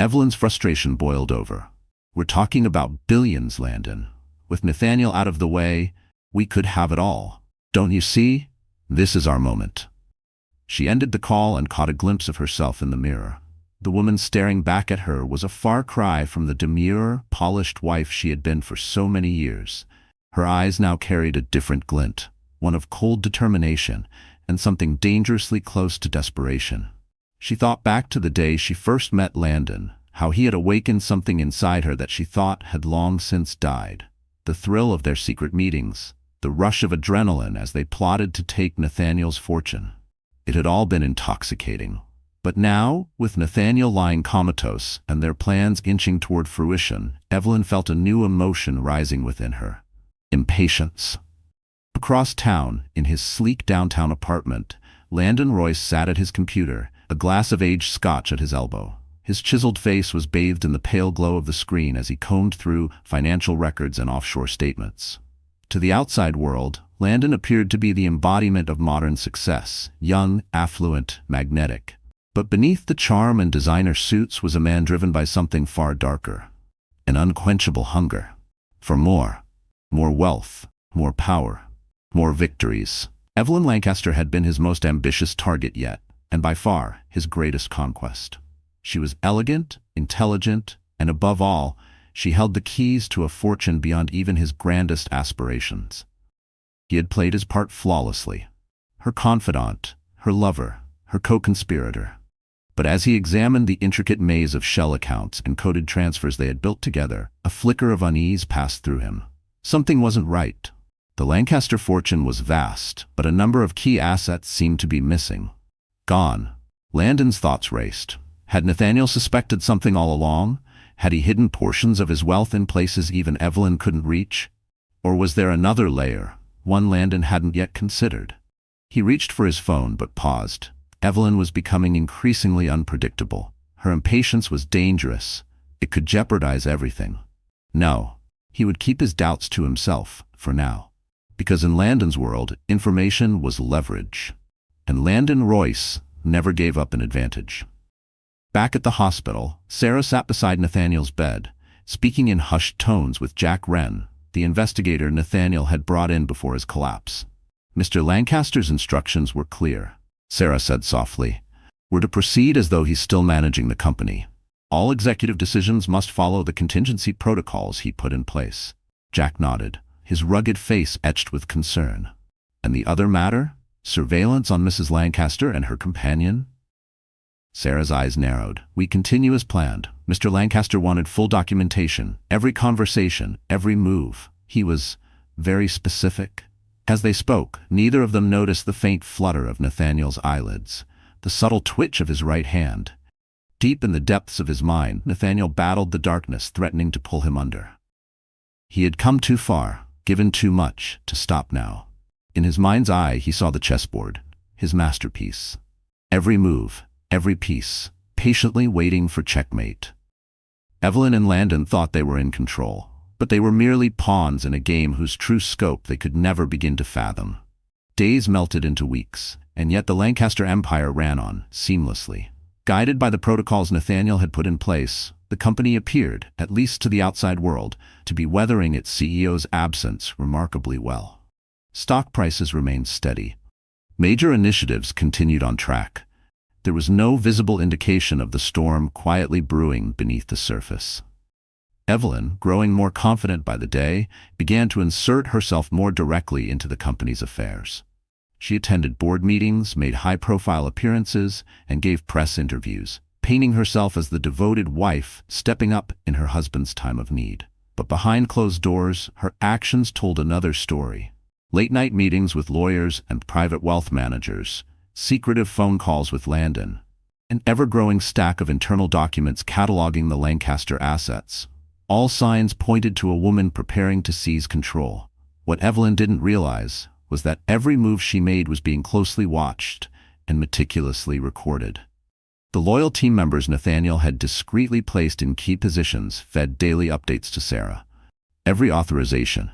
[SPEAKER 1] Evelyn's frustration boiled over. "We're talking about billions, Landon. With Nathaniel out of the way, we could have it all. Don't you see? This is our moment." She ended the call and caught a glimpse of herself in the mirror. The woman staring back at her was a far cry from the demure, polished wife she had been for so many years. Her eyes now carried a different glint, one of cold determination and something dangerously close to desperation. She thought back to the day she first met Landon, how he had awakened something inside her that she thought had long since died. The thrill of their secret meetings, the rush of adrenaline as they plotted to take Nathaniel's fortune. It had all been intoxicating. But now, with Nathaniel lying comatose and their plans inching toward fruition, Evelyn felt a new emotion rising within her. Impatience. Across town, in his sleek downtown apartment, Landon Royce sat at his computer, a glass of aged scotch at his elbow. His chiseled face was bathed in the pale glow of the screen as he combed through financial records and offshore statements. To the outside world, Landon appeared to be the embodiment of modern success, young, affluent, magnetic. But beneath the charm and designer suits was a man driven by something far darker, an unquenchable hunger for more wealth, more power, more victories. Evelyn Lancaster had been his most ambitious target yet, and by far his greatest conquest. She was elegant, intelligent, and above all, she held the keys to a fortune beyond even his grandest aspirations. He had played his part flawlessly, her confidant, her lover, her co-conspirator. But as he examined the intricate maze of shell accounts and coded transfers they had built together, a flicker of unease passed through him. Something wasn't right. The Lancaster fortune was vast, but a number of key assets seemed to be missing. Gone. Landon's thoughts raced. Had Nathaniel suspected something all along? Had he hidden portions of his wealth in places even Evelyn couldn't reach? Or was there another layer, one Landon hadn't yet considered? He reached for his phone but paused. Evelyn was becoming increasingly unpredictable. Her impatience was dangerous. It could jeopardize everything. No, he would keep his doubts to himself, for now. Because in Landon's world, information was leverage. And Landon Royce never gave up an advantage. Back at the hospital, Sarah sat beside Nathaniel's bed, speaking in hushed tones with Jack Wren, the investigator Nathaniel had brought in before his collapse. "Mr. Lancaster's instructions were clear," Sarah said softly. "We're to proceed as though he's still managing the company. All executive decisions must follow the contingency protocols he put in place." Jack nodded, his rugged face etched with concern. "And the other matter? Surveillance on Mrs. Lancaster and her companion?" Sarah's eyes narrowed. "We continue as planned. Mr. Lancaster wanted full documentation, every conversation, every move. He was very specific." As they spoke, neither of them noticed the faint flutter of Nathaniel's eyelids, the subtle twitch of his right hand. Deep in the depths of his mind, Nathaniel battled the darkness threatening to pull him under. He had come too far, given too much, to stop now. In his mind's eye, he saw the chessboard, his masterpiece. Every move, every piece, patiently waiting for checkmate. Evelyn and Landon thought they were in control, but they were merely pawns in a game whose true scope they could never begin to fathom. Days melted into weeks, and yet the Lancaster empire ran on, seamlessly. Guided by the protocols Nathaniel had put in place, the company appeared, at least to the outside world, to be weathering its CEO's absence remarkably well. Stock prices remained steady. Major initiatives continued on track. There was no visible indication of the storm quietly brewing beneath the surface. Evelyn, growing more confident by the day, began to insert herself more directly into the company's affairs. She attended board meetings, made high-profile appearances, and gave press interviews, painting herself as the devoted wife stepping up in her husband's time of need. But behind closed doors, her actions told another story. Late-night meetings with lawyers and private wealth managers, secretive phone calls with Landon, an ever-growing stack of internal documents cataloging the Lancaster assets. All signs pointed to a woman preparing to seize control. What Evelyn didn't realize was that every move she made was being closely watched and meticulously recorded. The loyal team members Nathaniel had discreetly placed in key positions fed daily updates to Sarah. Every authorization,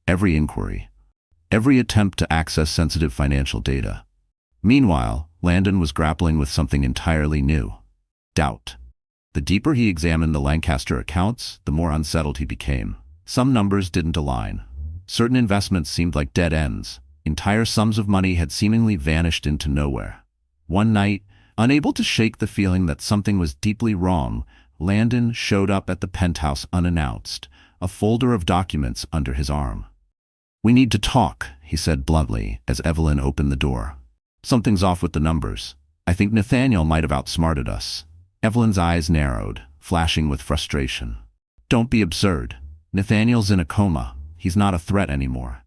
[SPEAKER 1] every inquiry, every attempt to access sensitive financial data. Meanwhile, Landon was grappling with something entirely new: doubt. The deeper he examined the Lancaster accounts, the more unsettled he became. Some numbers didn't align. Certain investments seemed like dead ends. Entire sums of money had seemingly vanished into nowhere. One night, unable to shake the feeling that something was deeply wrong, Landon showed up at the penthouse unannounced, a folder of documents under his arm. "We need to talk," he said bluntly as Evelyn opened the door. "Something's off with the numbers. I think Nathaniel might have outsmarted us." Evelyn's eyes narrowed, flashing with frustration. "Don't be absurd. Nathaniel's in a coma. He's not a threat anymore."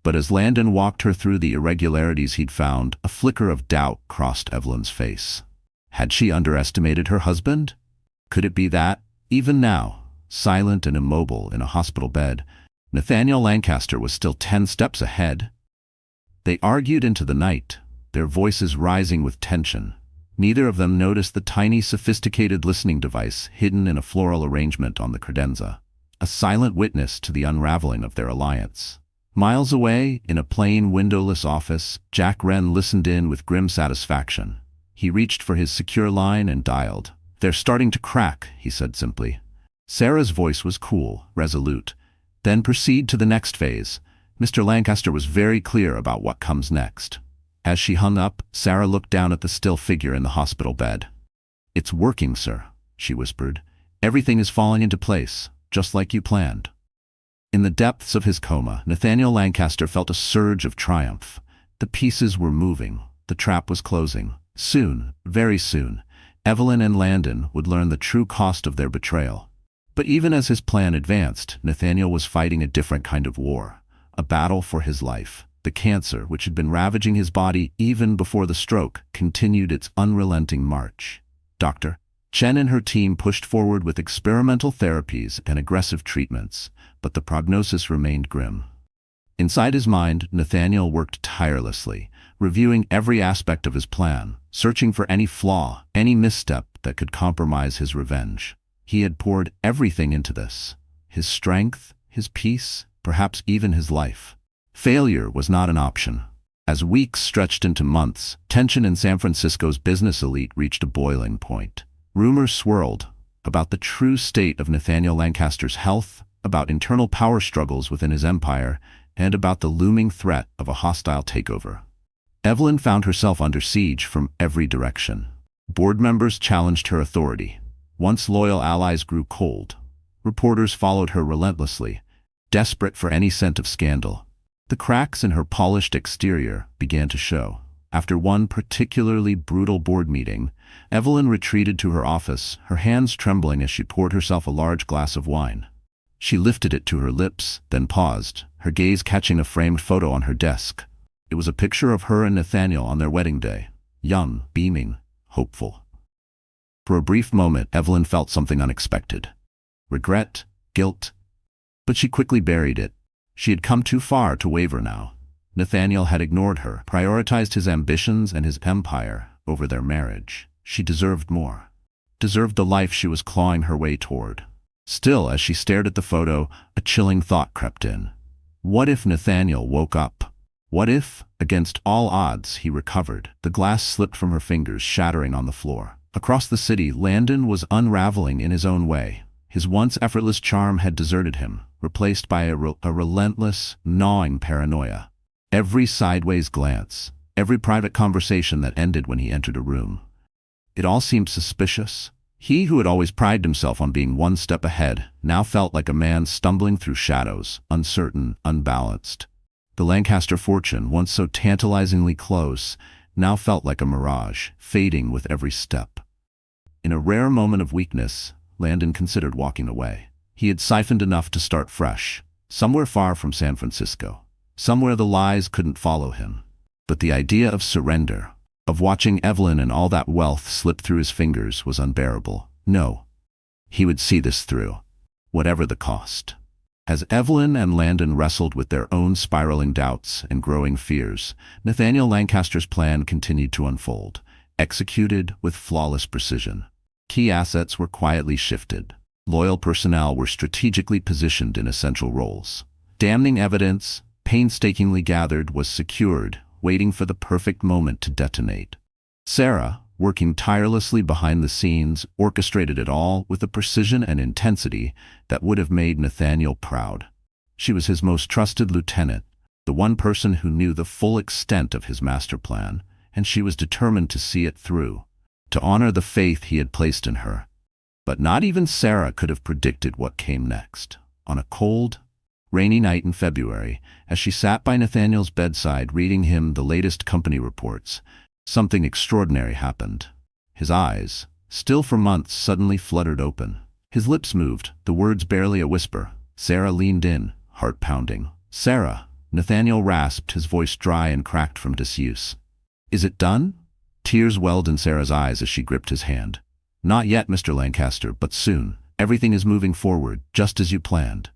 [SPEAKER 1] But as Landon walked her through the irregularities he'd found, a flicker of doubt crossed Evelyn's face. Had she underestimated her husband? Could it be that, even now, silent and immobile in a hospital bed, Nathaniel Lancaster was still 10 steps ahead? They argued into the night, their voices rising with tension. Neither of them noticed the tiny, sophisticated listening device hidden in a floral arrangement on the credenza, a silent witness to the unraveling of their alliance. Miles away, in a plain, windowless office, Jack Wren listened in with grim satisfaction. He reached for his secure line and dialed. "They're starting to crack," he said simply. Sarah's voice was cool, resolute. "Then proceed to the next phase." Mr. Lancaster was very clear about what comes next. As she hung up, Sarah looked down at the still figure in the hospital bed. "It's working, sir," she whispered. "Everything is falling into place, just like you planned." In the depths of his coma, Nathaniel Lancaster felt a surge of triumph. The pieces were moving. The trap was closing. Soon, very soon, Evelyn and Landon would learn the true cost of their betrayal. But even as his plan advanced, Nathaniel was fighting a different kind of war, a battle for his life. The cancer, which had been ravaging his body even before the stroke, continued its unrelenting march. Dr. Chen and her team pushed forward with experimental therapies and aggressive treatments, but the prognosis remained grim. Inside his mind, Nathaniel worked tirelessly, reviewing every aspect of his plan, searching for any flaw, any misstep that could compromise his revenge. He had poured everything into this: his strength, his peace, perhaps even his life. Failure was not an option. As weeks stretched into months, tension in San Francisco's business elite reached a boiling point. Rumors swirled about the true state of Nathaniel Lancaster's health, about internal power struggles within his empire, and about the looming threat of a hostile takeover. Evelyn found herself under siege from every direction. Board members challenged her authority. Once loyal allies grew cold. Reporters followed her relentlessly, desperate for any scent of scandal. The cracks in her polished exterior began to show. After one particularly brutal board meeting, Evelyn retreated to her office, her hands trembling as she poured herself a large glass of wine. She lifted it to her lips, then paused, her gaze catching a framed photo on her desk. It was a picture of her and Nathaniel on their wedding day, young, beaming, hopeful. For a brief moment, Evelyn felt something unexpected. Regret, guilt. But she quickly buried it. She had come too far to waver now. Nathaniel had ignored her, prioritized his ambitions and his empire over their marriage. She deserved more. Deserved the life she was clawing her way toward. Still, as she stared at the photo, a chilling thought crept in. What if Nathaniel woke up? What if, against all odds, he recovered? The glass slipped from her fingers, shattering on the floor. Across the city, Landon was unraveling in his own way. His once effortless charm had deserted him, replaced by a relentless, gnawing paranoia. Every sideways glance, every private conversation that ended when he entered a room. It all seemed suspicious. He who had always prided himself on being one step ahead now felt like a man stumbling through shadows, uncertain, unbalanced. The Lancaster fortune, once so tantalizingly close, now felt like a mirage, fading with every step. In a rare moment of weakness, Landon considered walking away. He had siphoned enough to start fresh, somewhere far from San Francisco, somewhere the lies couldn't follow him. But the idea of surrender, of watching Evelyn and all that wealth slip through his fingers, was unbearable. No, he would see this through, whatever the cost. As Evelyn and Landon wrestled with their own spiraling doubts and growing fears, Nathaniel Lancaster's plan continued to unfold, executed with flawless precision. Key assets were quietly shifted. Loyal personnel were strategically positioned in essential roles. Damning evidence, painstakingly gathered, was secured, waiting for the perfect moment to detonate. Sarah, working tirelessly behind the scenes, orchestrated it all with a precision and intensity that would have made Nathaniel proud. She was his most trusted lieutenant, the one person who knew the full extent of his master plan, and she was determined to see it through, to honor the faith he had placed in her. But not even Sarah could have predicted what came next. On a cold, rainy night in February, as she sat by Nathaniel's bedside reading him the latest company reports, something extraordinary happened. His eyes, still for months, suddenly fluttered open. His lips moved, the words barely a whisper. Sarah leaned in, heart pounding. "Sarah," Nathaniel rasped, his voice dry and cracked from disuse. "Is it done?" Tears welled in Sarah's eyes as she gripped his hand. "Not yet, Mr. Lancaster, but soon. Everything is moving forward, just as you planned."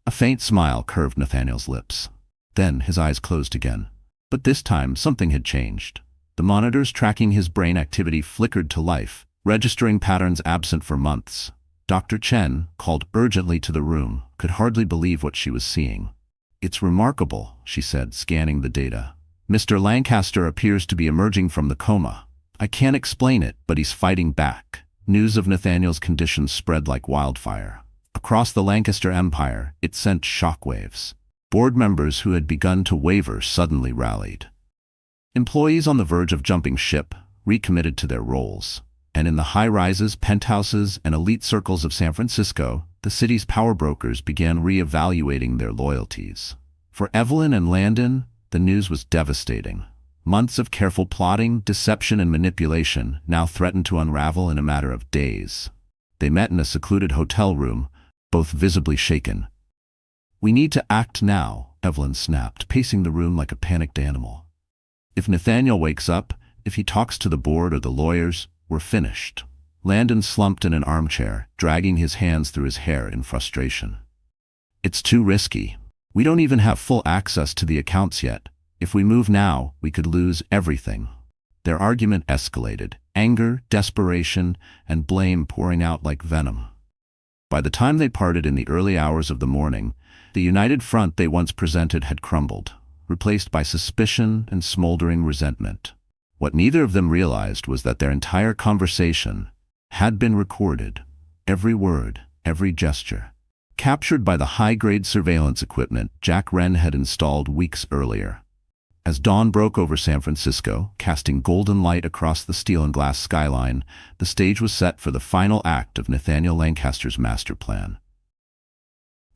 [SPEAKER 1] A faint smile curved Nathaniel's lips. Then his eyes closed again. But this time something had changed. The monitors tracking his brain activity flickered to life, registering patterns absent for months. Dr. Chen, called urgently to the room, could hardly believe what she was seeing. "It's remarkable," she said, scanning the data. "Mr. Lancaster appears to be emerging from the coma. I can't explain it, but he's fighting back." News of Nathaniel's condition spread like wildfire. Across the Lancaster empire, it sent shockwaves. Board members who had begun to waver suddenly rallied. Employees on the verge of jumping ship recommitted to their roles. And in the high-rises, penthouses, and elite circles of San Francisco, the city's power brokers began re-evaluating their loyalties. For Evelyn and Landon, the news was devastating. Months of careful plotting, deception, and manipulation now threatened to unravel in a matter of days. They met in a secluded hotel room, both visibly shaken. "We need to act now," Evelyn snapped, pacing the room like a panicked animal. "If Nathaniel wakes up, if he talks to the board or the lawyers, we're finished." Landon slumped in an armchair, dragging his hands through his hair in frustration. "It's too risky. We don't even have full access to the accounts yet. If we move now, we could lose everything." Their argument escalated, anger, desperation, and blame pouring out like venom. By the time they parted in the early hours of the morning, the united front they once presented had crumbled, replaced by suspicion and smoldering resentment. What neither of them realized was that their entire conversation had been recorded, every word, every gesture, captured by the high-grade surveillance equipment Jack Wren had installed weeks earlier. As dawn broke over San Francisco, casting golden light across the steel and glass skyline, the stage was set for the final act of Nathaniel Lancaster's master plan.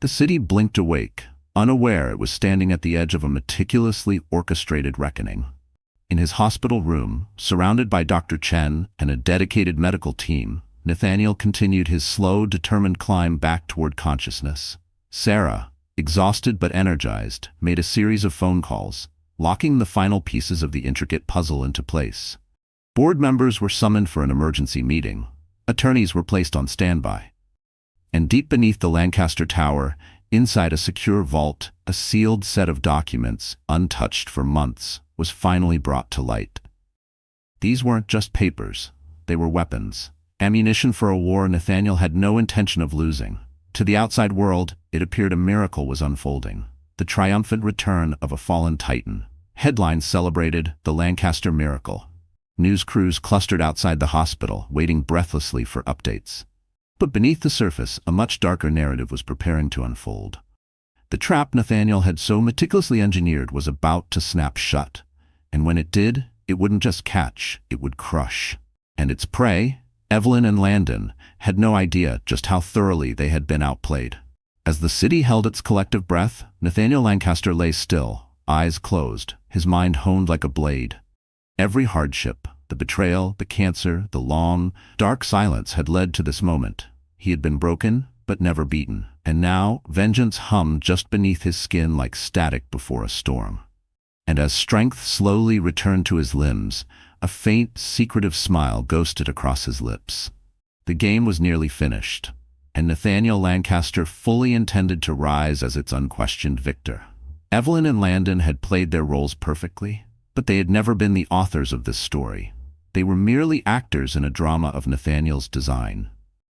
[SPEAKER 1] The city blinked awake, unaware it was standing at the edge of a meticulously orchestrated reckoning. In his hospital room, surrounded by Dr. Chen and a dedicated medical team, Nathaniel continued his slow, determined climb back toward consciousness. Sarah, exhausted but energized, made a series of phone calls, locking the final pieces of the intricate puzzle into place. Board members were summoned for an emergency meeting. Attorneys were placed on standby. And deep beneath the Lancaster Tower, inside a secure vault, a sealed set of documents, untouched for months, was finally brought to light. These weren't just papers. They were weapons. Ammunition for a war Nathaniel had no intention of losing. To the outside world, it appeared a miracle was unfolding. The triumphant return of a fallen titan. Headlines celebrated the Lancaster miracle. News crews clustered outside the hospital, waiting breathlessly for updates. But beneath the surface, a much darker narrative was preparing to unfold. The trap Nathaniel had so meticulously engineered was about to snap shut. And when it did, it wouldn't just catch, it would crush. And its prey, Evelyn and Landon, had no idea just how thoroughly they had been outplayed. As the city held its collective breath, Nathaniel Lancaster lay still, eyes closed, his mind honed like a blade. Every hardship, the betrayal, the cancer, the long, dark silence had led to this moment. He had been broken, but never beaten, and now vengeance hummed just beneath his skin like static before a storm. And as strength slowly returned to his limbs, a faint, secretive smile ghosted across his lips. The game was nearly finished, and Nathaniel Lancaster fully intended to rise as its unquestioned victor. Evelyn and Landon had played their roles perfectly, but they had never been the authors of this story. They were merely actors in a drama of Nathaniel's design.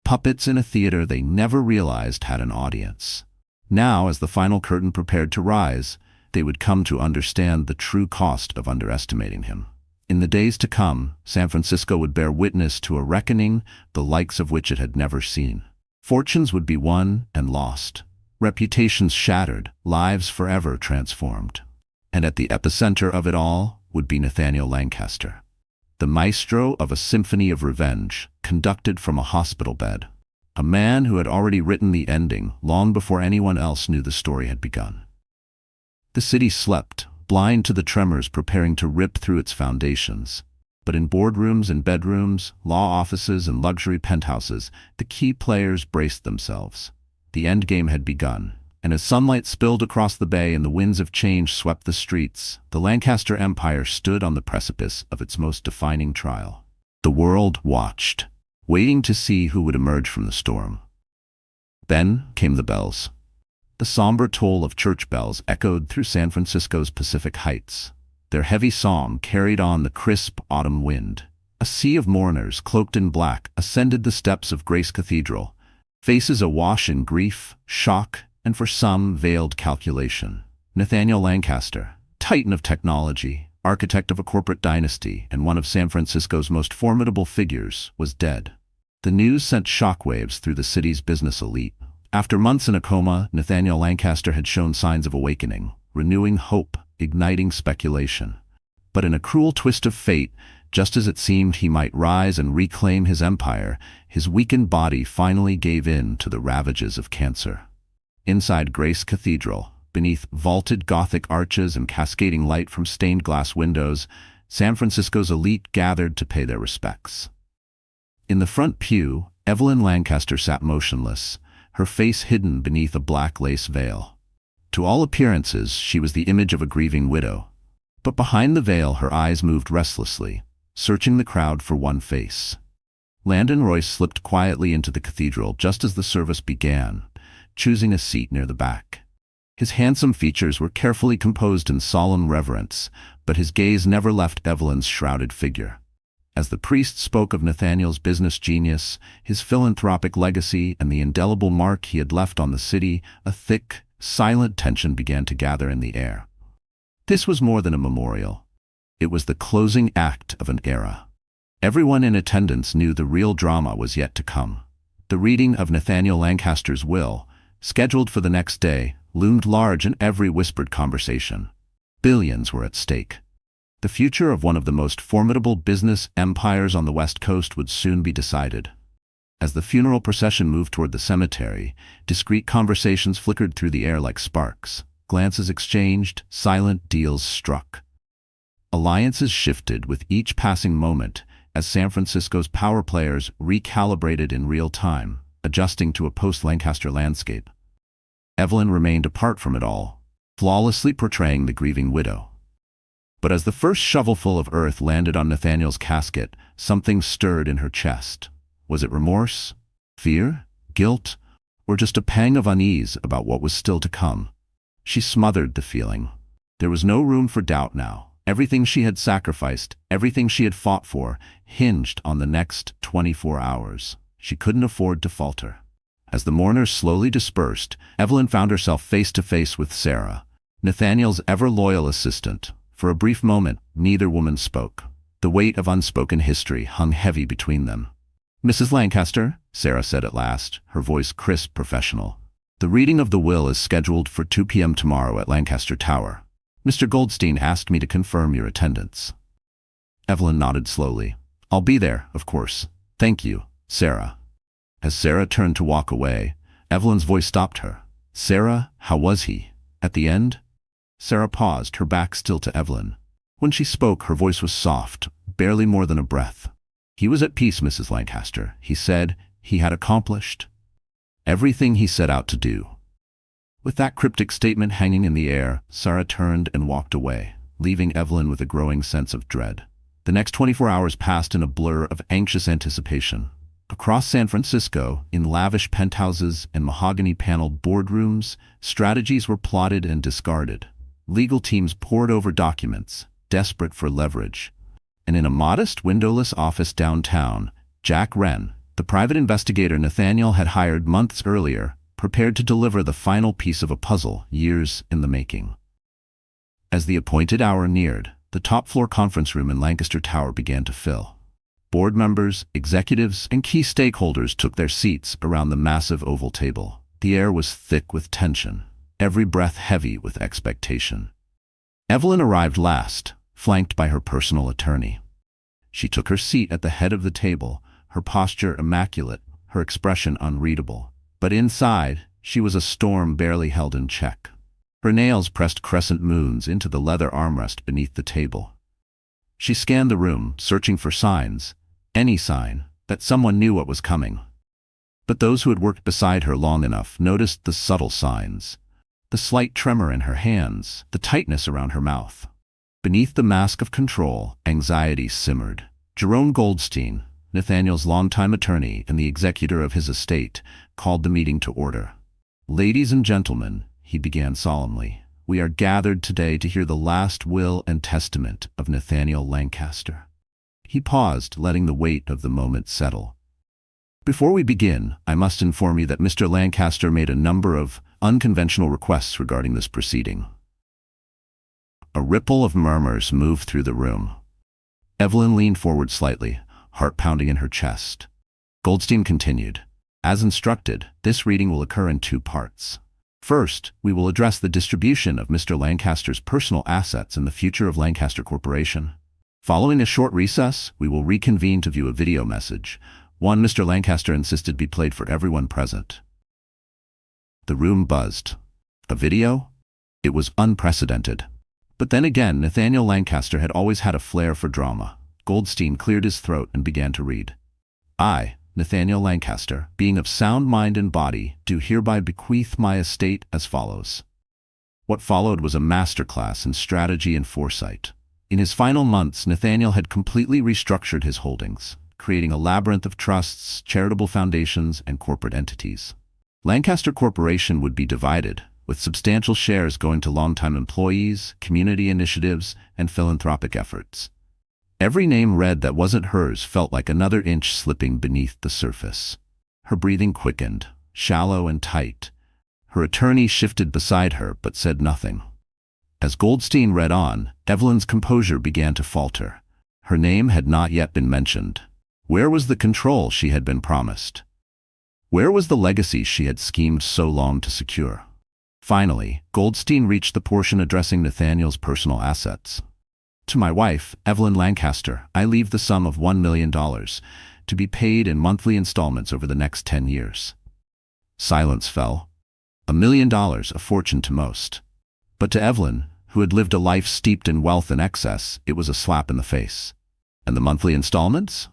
[SPEAKER 1] Puppets in a theater they never realized had an audience. Now, as the final curtain prepared to rise, they would come to understand the true cost of underestimating him. In the days to come, San Francisco would bear witness to a reckoning the likes of which it had never seen. Fortunes would be won and lost, reputations shattered, lives forever transformed. And at the epicenter of it all would be Nathaniel Lancaster, the maestro of a symphony of revenge, conducted from a hospital bed. A man who had already written the ending long before anyone else knew the story had begun. The city slept, blind to the tremors preparing to rip through its foundations. But in boardrooms and bedrooms, law offices and luxury penthouses, the key players braced themselves. The endgame had begun, and as sunlight spilled across the bay and the winds of change swept the streets, the Lancaster Empire stood on the precipice of its most defining trial. The world watched, waiting to see who would emerge from the storm. Then came the bells. The somber toll of church bells echoed through San Francisco's Pacific Heights. Their heavy song carried on the crisp autumn wind. A sea of mourners, cloaked in black, ascended the steps of Grace Cathedral, faces awash in grief, shock, and for some, veiled calculation. Nathaniel Lancaster, titan of technology, architect of a corporate dynasty, and one of San Francisco's most formidable figures, was dead. The news sent shockwaves through the city's business elite. After months in a coma, Nathaniel Lancaster had shown signs of awakening, renewing hope, igniting speculation. But in a cruel twist of fate, just as it seemed he might rise and reclaim his empire, his weakened body finally gave in to the ravages of cancer. Inside Grace Cathedral, beneath vaulted Gothic arches and cascading light from stained glass windows, San Francisco's elite gathered to pay their respects. In the front pew, Evelyn Lancaster sat motionless, her face hidden beneath a black lace veil. To all appearances, she was the image of a grieving widow. But behind the veil, her eyes moved restlessly, searching the crowd for one face. Landon Royce slipped quietly into the cathedral just as the service began, choosing a seat near the back. His handsome features were carefully composed in solemn reverence, but his gaze never left Evelyn's shrouded figure. As the priest spoke of Nathaniel's business genius, his philanthropic legacy, and the indelible mark he had left on the city, a thick, silent tension began to gather in the air. This was more than a memorial. It was the closing act of an era. Everyone in attendance knew the real drama was yet to come. The reading of Nathaniel Lancaster's will, scheduled for the next day, loomed large in every whispered conversation. Billions were at stake. The future of one of the most formidable business empires on the West Coast would soon be decided. As the funeral procession moved toward the cemetery, discreet conversations flickered through the air like sparks. Glances exchanged, silent deals struck. Alliances shifted with each passing moment as San Francisco's power players recalibrated in real time, adjusting to a post-Lancaster landscape. Evelyn remained apart from it all, flawlessly portraying the grieving widow. But as the first shovelful of earth landed on Nathaniel's casket, something stirred in her chest. Was it remorse, fear, guilt, or just a pang of unease about what was still to come? She smothered the feeling. There was no room for doubt now. Everything she had sacrificed, everything she had fought for, hinged on the next 24 hours. She couldn't afford to falter. As the mourners slowly dispersed, Evelyn found herself face to face with Sarah, Nathaniel's ever-loyal assistant. For a brief moment, neither woman spoke. The weight of unspoken history hung heavy between them. "Mrs. Lancaster," Sarah said at last, her voice crisp, professional. "The reading of the will is scheduled for 2 p.m. tomorrow at Lancaster Tower. Mr. Goldstein asked me to confirm your attendance." Evelyn nodded slowly. "I'll be there, of course. Thank you, Sarah." As Sarah turned to walk away, Evelyn's voice stopped her. "Sarah, how was he? At the end?" Sarah paused, her back still to Evelyn. When she spoke, her voice was soft, barely more than a breath. "He was at peace, Mrs. Lancaster," he said. "He had accomplished everything he set out to do." With that cryptic statement hanging in the air, Sarah turned and walked away, leaving Evelyn with a growing sense of dread. The next 24 hours passed in a blur of anxious anticipation. Across San Francisco, in lavish penthouses and mahogany-paneled boardrooms, strategies were plotted and discarded. Legal teams pored over documents, desperate for leverage. And in a modest, windowless office downtown, Jack Wren, the private investigator Nathaniel had hired months earlier, prepared to deliver the final piece of a puzzle years in the making. As the appointed hour neared, the top-floor conference room in Lancaster Tower began to fill. Board members, executives, and key stakeholders took their seats around the massive oval table. The air was thick with tension, every breath heavy with expectation. Evelyn arrived last, flanked by her personal attorney. She took her seat at the head of the table, her posture immaculate, her expression unreadable. But inside, she was a storm barely held in check. Her nails pressed crescent moons into the leather armrest beneath the table. She scanned the room, searching for signs, any sign, that someone knew what was coming. But those who had worked beside her long enough noticed the subtle signs. The slight tremor in her hands, the tightness around her mouth. Beneath the mask of control, anxiety simmered. Jerome Goldstein, Nathaniel's longtime attorney and the executor of his estate, called the meeting to order. "Ladies and gentlemen," he began solemnly, "we are gathered today to hear the last will and testament of Nathaniel Lancaster." He paused, letting the weight of the moment settle. "Before we begin, I must inform you that Mr. Lancaster made a number of unconventional requests regarding this proceeding." A ripple of murmurs moved through the room. Evelyn leaned forward slightly, heart pounding in her chest. Goldstein continued, "As instructed, this reading will occur in two parts. First, we will address the distribution of Mr. Lancaster's personal assets and the future of Lancaster Corporation. Following a short recess, we will reconvene to view a video message, one Mr. Lancaster insisted be played for everyone present." The room buzzed. A video? It was unprecedented. But then again, Nathaniel Lancaster had always had a flair for drama. Goldstein cleared his throat and began to read. "I, Nathaniel Lancaster, being of sound mind and body, do hereby bequeath my estate as follows." What followed was a masterclass in strategy and foresight. In his final months, Nathaniel had completely restructured his holdings, creating a labyrinth of trusts, charitable foundations, and corporate entities. Lancaster Corporation would be divided, with substantial shares going to longtime employees, community initiatives, and philanthropic efforts. Every name read that wasn't hers felt like another inch slipping beneath the surface. Her breathing quickened, shallow and tight. Her attorney shifted beside her but said nothing. As Goldstein read on, Evelyn's composure began to falter. Her name had not yet been mentioned. Where was the control she had been promised? Where was the legacy she had schemed so long to secure? Finally, Goldstein reached the portion addressing Nathaniel's personal assets. "To my wife, Evelyn Lancaster, I leave the sum of $1 million, to be paid in monthly installments over the next 10 years. Silence fell. $1 million, a fortune to most. But to Evelyn, who had lived a life steeped in wealth and excess, it was a slap in the face. And the monthly installments?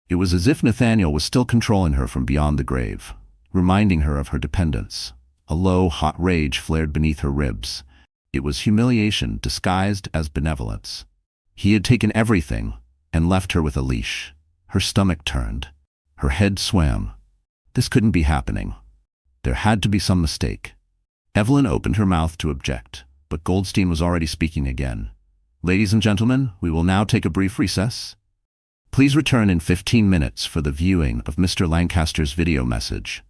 [SPEAKER 1] It was as if Nathaniel was still controlling her from beyond the grave, reminding her of her dependence. A low, hot rage flared beneath her ribs. It was humiliation disguised as benevolence. He had taken everything and left her with a leash. Her stomach turned. Her head swam. This couldn't be happening. There had to be some mistake. Evelyn opened her mouth to object, but Goldstein was already speaking again. "Ladies and gentlemen, we will now take a brief recess. Please return in 15 minutes for the viewing of Mr. Lancaster's video message."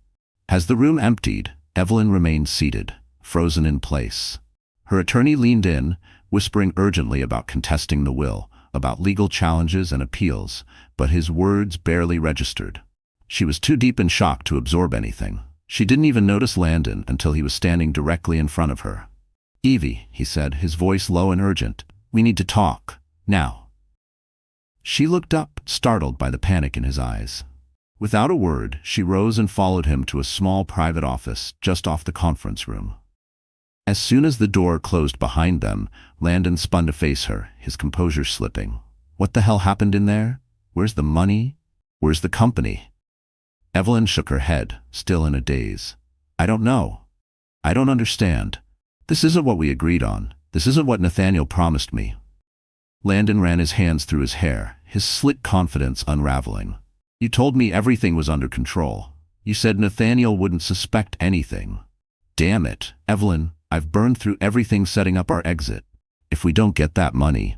[SPEAKER 1] As the room emptied, Evelyn remained seated, frozen in place. Her attorney leaned in, whispering urgently about contesting the will, about legal challenges and appeals, but his words barely registered. She was too deep in shock to absorb anything. She didn't even notice Landon until he was standing directly in front of her. "Evie," he said, his voice low and urgent, "we need to talk, now." She looked up, startled by the panic in his eyes. Without a word, she rose and followed him to a small private office just off the conference room. As soon as the door closed behind them, Landon spun to face her, his composure slipping. What the hell happened in there? Where's the money? Where's the company? Evelyn shook her head, still in a daze. I don't know. I don't understand. This isn't what we agreed on. This isn't what Nathaniel promised me. Landon ran his hands through his hair, his slick confidence unraveling. You told me everything was under control. You said Nathaniel wouldn't suspect anything. Damn it, Evelyn, I've burned through everything setting up our exit. If we don't get that money.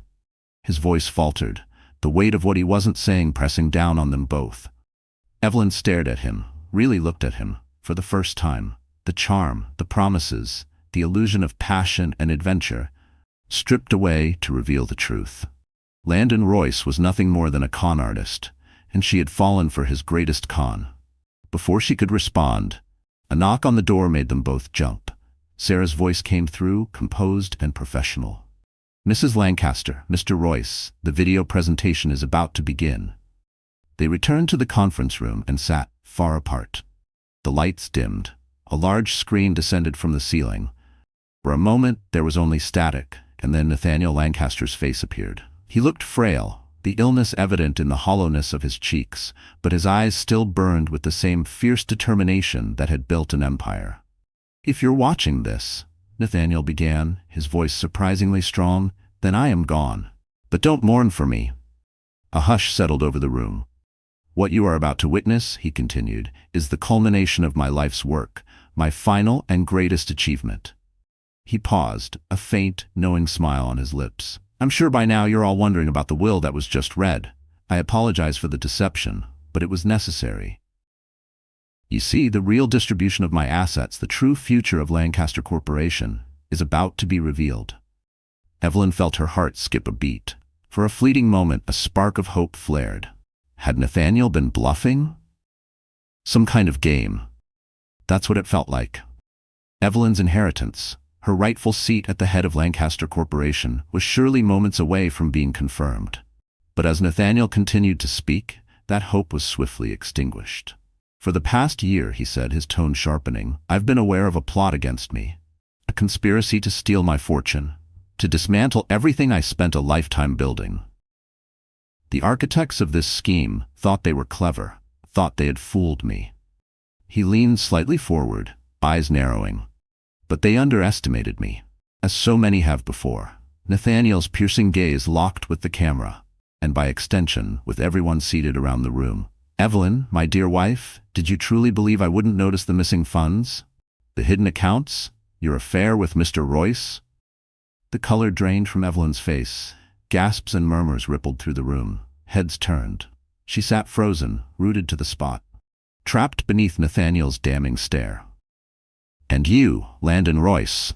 [SPEAKER 1] His voice faltered, the weight of what he wasn't saying pressing down on them both. Evelyn stared at him, really looked at him, for the first time. The charm, the promises, the illusion of passion and adventure, stripped away to reveal the truth. Landon Royce was nothing more than a con artist, and she had fallen for his greatest con. Before she could respond, a knock on the door made them both jump. Sarah's voice came through, composed and professional. Mrs. Lancaster, Mr. Royce, the video presentation is about to begin. They returned to the conference room and sat far apart. The lights dimmed. A large screen descended from the ceiling. For a moment, there was only static, and then Nathaniel Lancaster's face appeared. He looked frail, the illness evident in the hollowness of his cheeks, but his eyes still burned with the same fierce determination that had built an empire. If you're watching this, Nathaniel began, his voice surprisingly strong, then I am gone. But don't mourn for me. A hush settled over the room. What you are about to witness, he continued, is the culmination of my life's work, my final and greatest achievement. He paused, a faint, knowing smile on his lips. I'm sure by now you're all wondering about the will that was just read. I apologize for the deception, but it was necessary. You see, the real distribution of my assets, the true future of Lancaster Corporation, is about to be revealed. Evelyn felt her heart skip a beat. For a fleeting moment, a spark of hope flared. Had Nathaniel been bluffing? Some kind of game. That's what it felt like. Evelyn's inheritance, her rightful seat at the head of Lancaster Corporation, was surely moments away from being confirmed. But as Nathaniel continued to speak, that hope was swiftly extinguished. For the past year, he said, his tone sharpening, I've been aware of a plot against me. A conspiracy to steal my fortune, to dismantle everything I spent a lifetime building. The architects of this scheme thought they were clever, thought they had fooled me. He leaned slightly forward, eyes narrowing. But they underestimated me, as so many have before. Nathaniel's piercing gaze locked with the camera, and by extension, with everyone seated around the room. Evelyn, my dear wife, did you truly believe I wouldn't notice the missing funds? The hidden accounts? Your affair with Mr. Royce? The color drained from Evelyn's face. Gasps and murmurs rippled through the room. Heads turned. She sat frozen, rooted to the spot, trapped beneath Nathaniel's damning stare. And you, Landon Royce.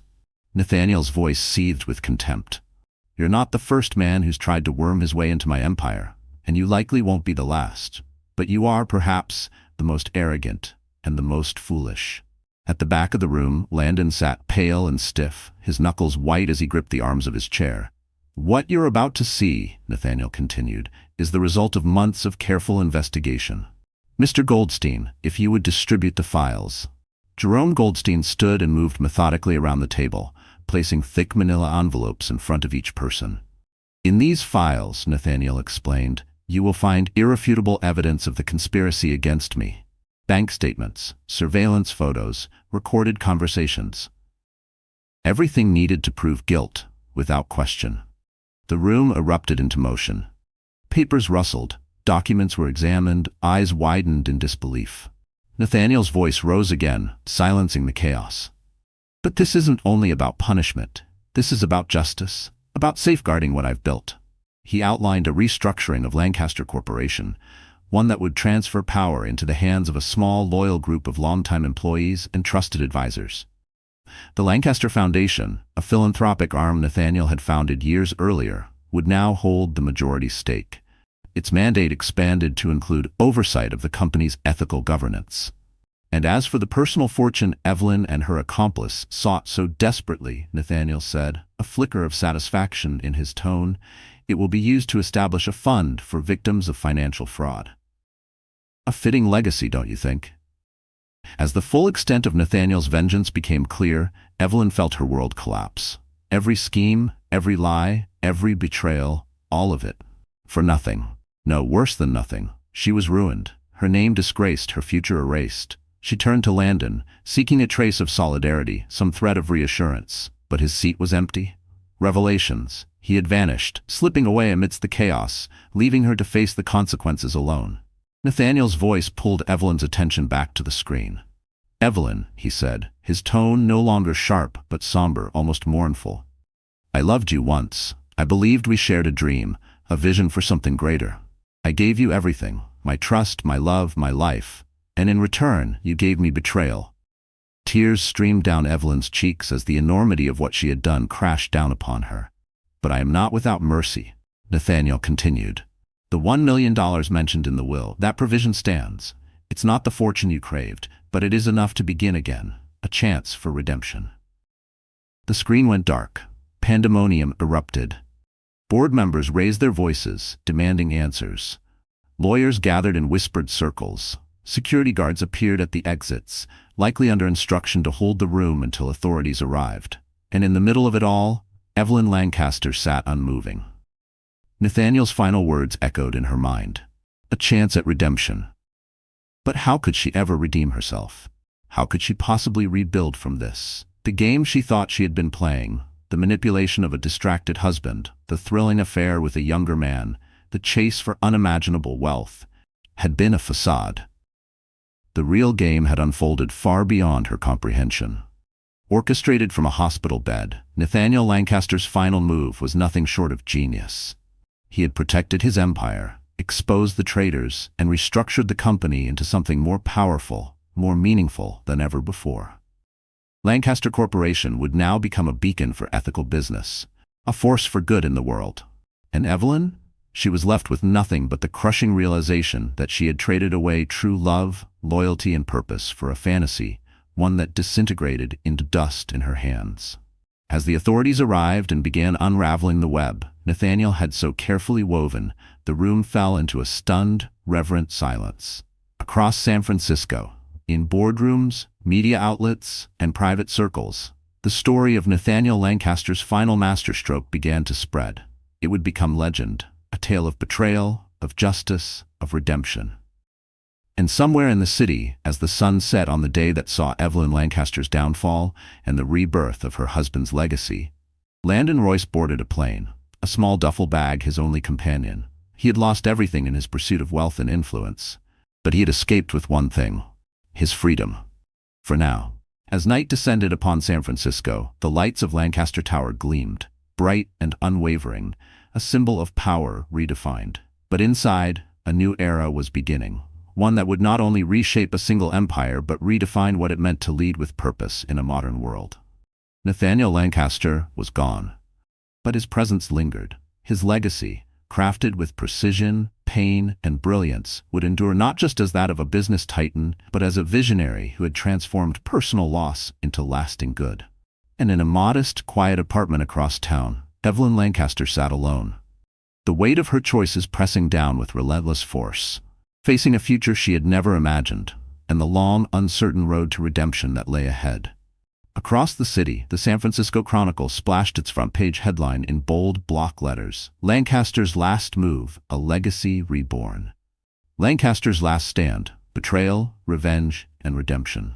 [SPEAKER 1] Nathaniel's voice seethed with contempt. You're not the first man who's tried to worm his way into my empire, and you likely won't be the last. But you are, perhaps, the most arrogant and the most foolish. At the back of the room, Landon sat pale and stiff, his knuckles white as he gripped the arms of his chair. What you're about to see, Nathaniel continued, is the result of months of careful investigation. Mr. Goldstein, if you would distribute the files. Jerome Goldstein stood and moved methodically around the table, placing thick manila envelopes in front of each person. In these files, Nathaniel explained, you will find irrefutable evidence of the conspiracy against me. Bank statements, surveillance photos, recorded conversations. Everything needed to prove guilt, without question. The room erupted into motion. Papers rustled, documents were examined, eyes widened in disbelief. Nathaniel's voice rose again, silencing the chaos. But this isn't only about punishment. This is about justice, about safeguarding what I've built. He outlined a restructuring of Lancaster Corporation, one that would transfer power into the hands of a small, loyal group of longtime employees and trusted advisors. The Lancaster Foundation, a philanthropic arm Nathaniel had founded years earlier, would now hold the majority stake. Its mandate expanded to include oversight of the company's ethical governance. And as for the personal fortune Evelyn and her accomplice sought so desperately, Nathaniel said, a flicker of satisfaction in his tone, it will be used to establish a fund for victims of financial fraud. A fitting legacy, don't you think? As the full extent of Nathaniel's vengeance became clear, Evelyn felt her world collapse. Every scheme, every lie, every betrayal, all of it. For nothing. No, worse than nothing. She was ruined. Her name disgraced, her future erased. She turned to Landon, seeking a trace of solidarity, some thread of reassurance. But his seat was empty. Revelations. He had vanished, slipping away amidst the chaos, leaving her to face the consequences alone. Nathaniel's voice pulled Evelyn's attention back to the screen. "Evelyn," he said, his tone no longer sharp but somber, almost mournful. "I loved you once. I believed we shared a dream, a vision for something greater. I gave you everything, my trust, my love, my life. And in return, you gave me betrayal." Tears streamed down Evelyn's cheeks as the enormity of what she had done crashed down upon her. "But I am not without mercy," Nathaniel continued. "The $1 million mentioned in the will, that provision stands. It's not the fortune you craved, but it is enough to begin again, a chance for redemption." The screen went dark. Pandemonium erupted. Board members raised their voices, demanding answers. Lawyers gathered in whispered circles. Security guards appeared at the exits, likely under instruction to hold the room until authorities arrived. And in the middle of it all, Evelyn Lancaster sat unmoving. Nathaniel's final words echoed in her mind. A chance at redemption. But how could she ever redeem herself? How could she possibly rebuild from this? The game she thought she had been playing, the manipulation of a distracted husband, the thrilling affair with a younger man, the chase for unimaginable wealth, had been a facade. The real game had unfolded far beyond her comprehension. Orchestrated from a hospital bed, Nathaniel Lancaster's final move was nothing short of genius. He had protected his empire, exposed the traitors, and restructured the company into something more powerful, more meaningful than ever before. Lancaster Corporation would now become a beacon for ethical business, a force for good in the world. And Evelyn? She was left with nothing but the crushing realization that she had traded away true love, loyalty, and purpose for a fantasy, one that disintegrated into dust in her hands. As the authorities arrived and began unraveling the web Nathaniel had so carefully woven, the room fell into a stunned, reverent silence. Across San Francisco, in boardrooms, media outlets, and private circles, the story of Nathaniel Lancaster's final masterstroke began to spread. It would become legend, a tale of betrayal, of justice, of redemption. And somewhere in the city, as the sun set on the day that saw Evelyn Lancaster's downfall and the rebirth of her husband's legacy, Landon Royce boarded a plane, a small duffel bag his only companion. He had lost everything in his pursuit of wealth and influence, but he had escaped with one thing: his freedom. For now. As night descended upon San Francisco, the lights of Lancaster Tower gleamed, bright and unwavering, a symbol of power redefined. But inside, a new era was beginning, one that would not only reshape a single empire but redefine what it meant to lead with purpose in a modern world. Nathaniel Lancaster was gone, but his presence lingered. His legacy, crafted with precision, pain, and brilliance, would endure not just as that of a business titan, but as a visionary who had transformed personal loss into lasting good. And in a modest, quiet apartment across town, Evelyn Lancaster sat alone, the weight of her choices pressing down with relentless force, facing a future she had never imagined, and the long, uncertain road to redemption that lay ahead. Across the city, the San Francisco Chronicle splashed its front-page headline in bold block letters: Lancaster's last move, a legacy reborn. Lancaster's last stand, betrayal, revenge, and redemption.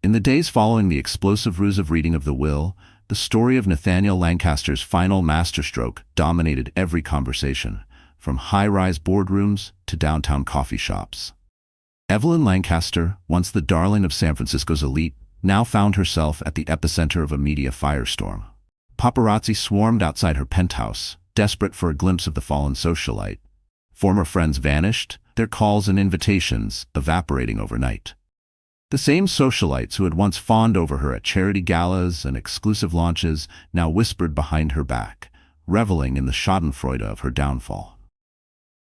[SPEAKER 1] In the days following the explosive ruse of reading of the will, the story of Nathaniel Lancaster's final masterstroke dominated every conversation, from high-rise boardrooms to downtown coffee shops. Evelyn Lancaster, once the darling of San Francisco's elite, now found herself at the epicenter of a media firestorm. Paparazzi swarmed outside her penthouse, desperate for a glimpse of the fallen socialite. Former friends vanished, their calls and invitations evaporating overnight. The same socialites who had once fawned over her at charity galas and exclusive launches now whispered behind her back, reveling in the schadenfreude of her downfall.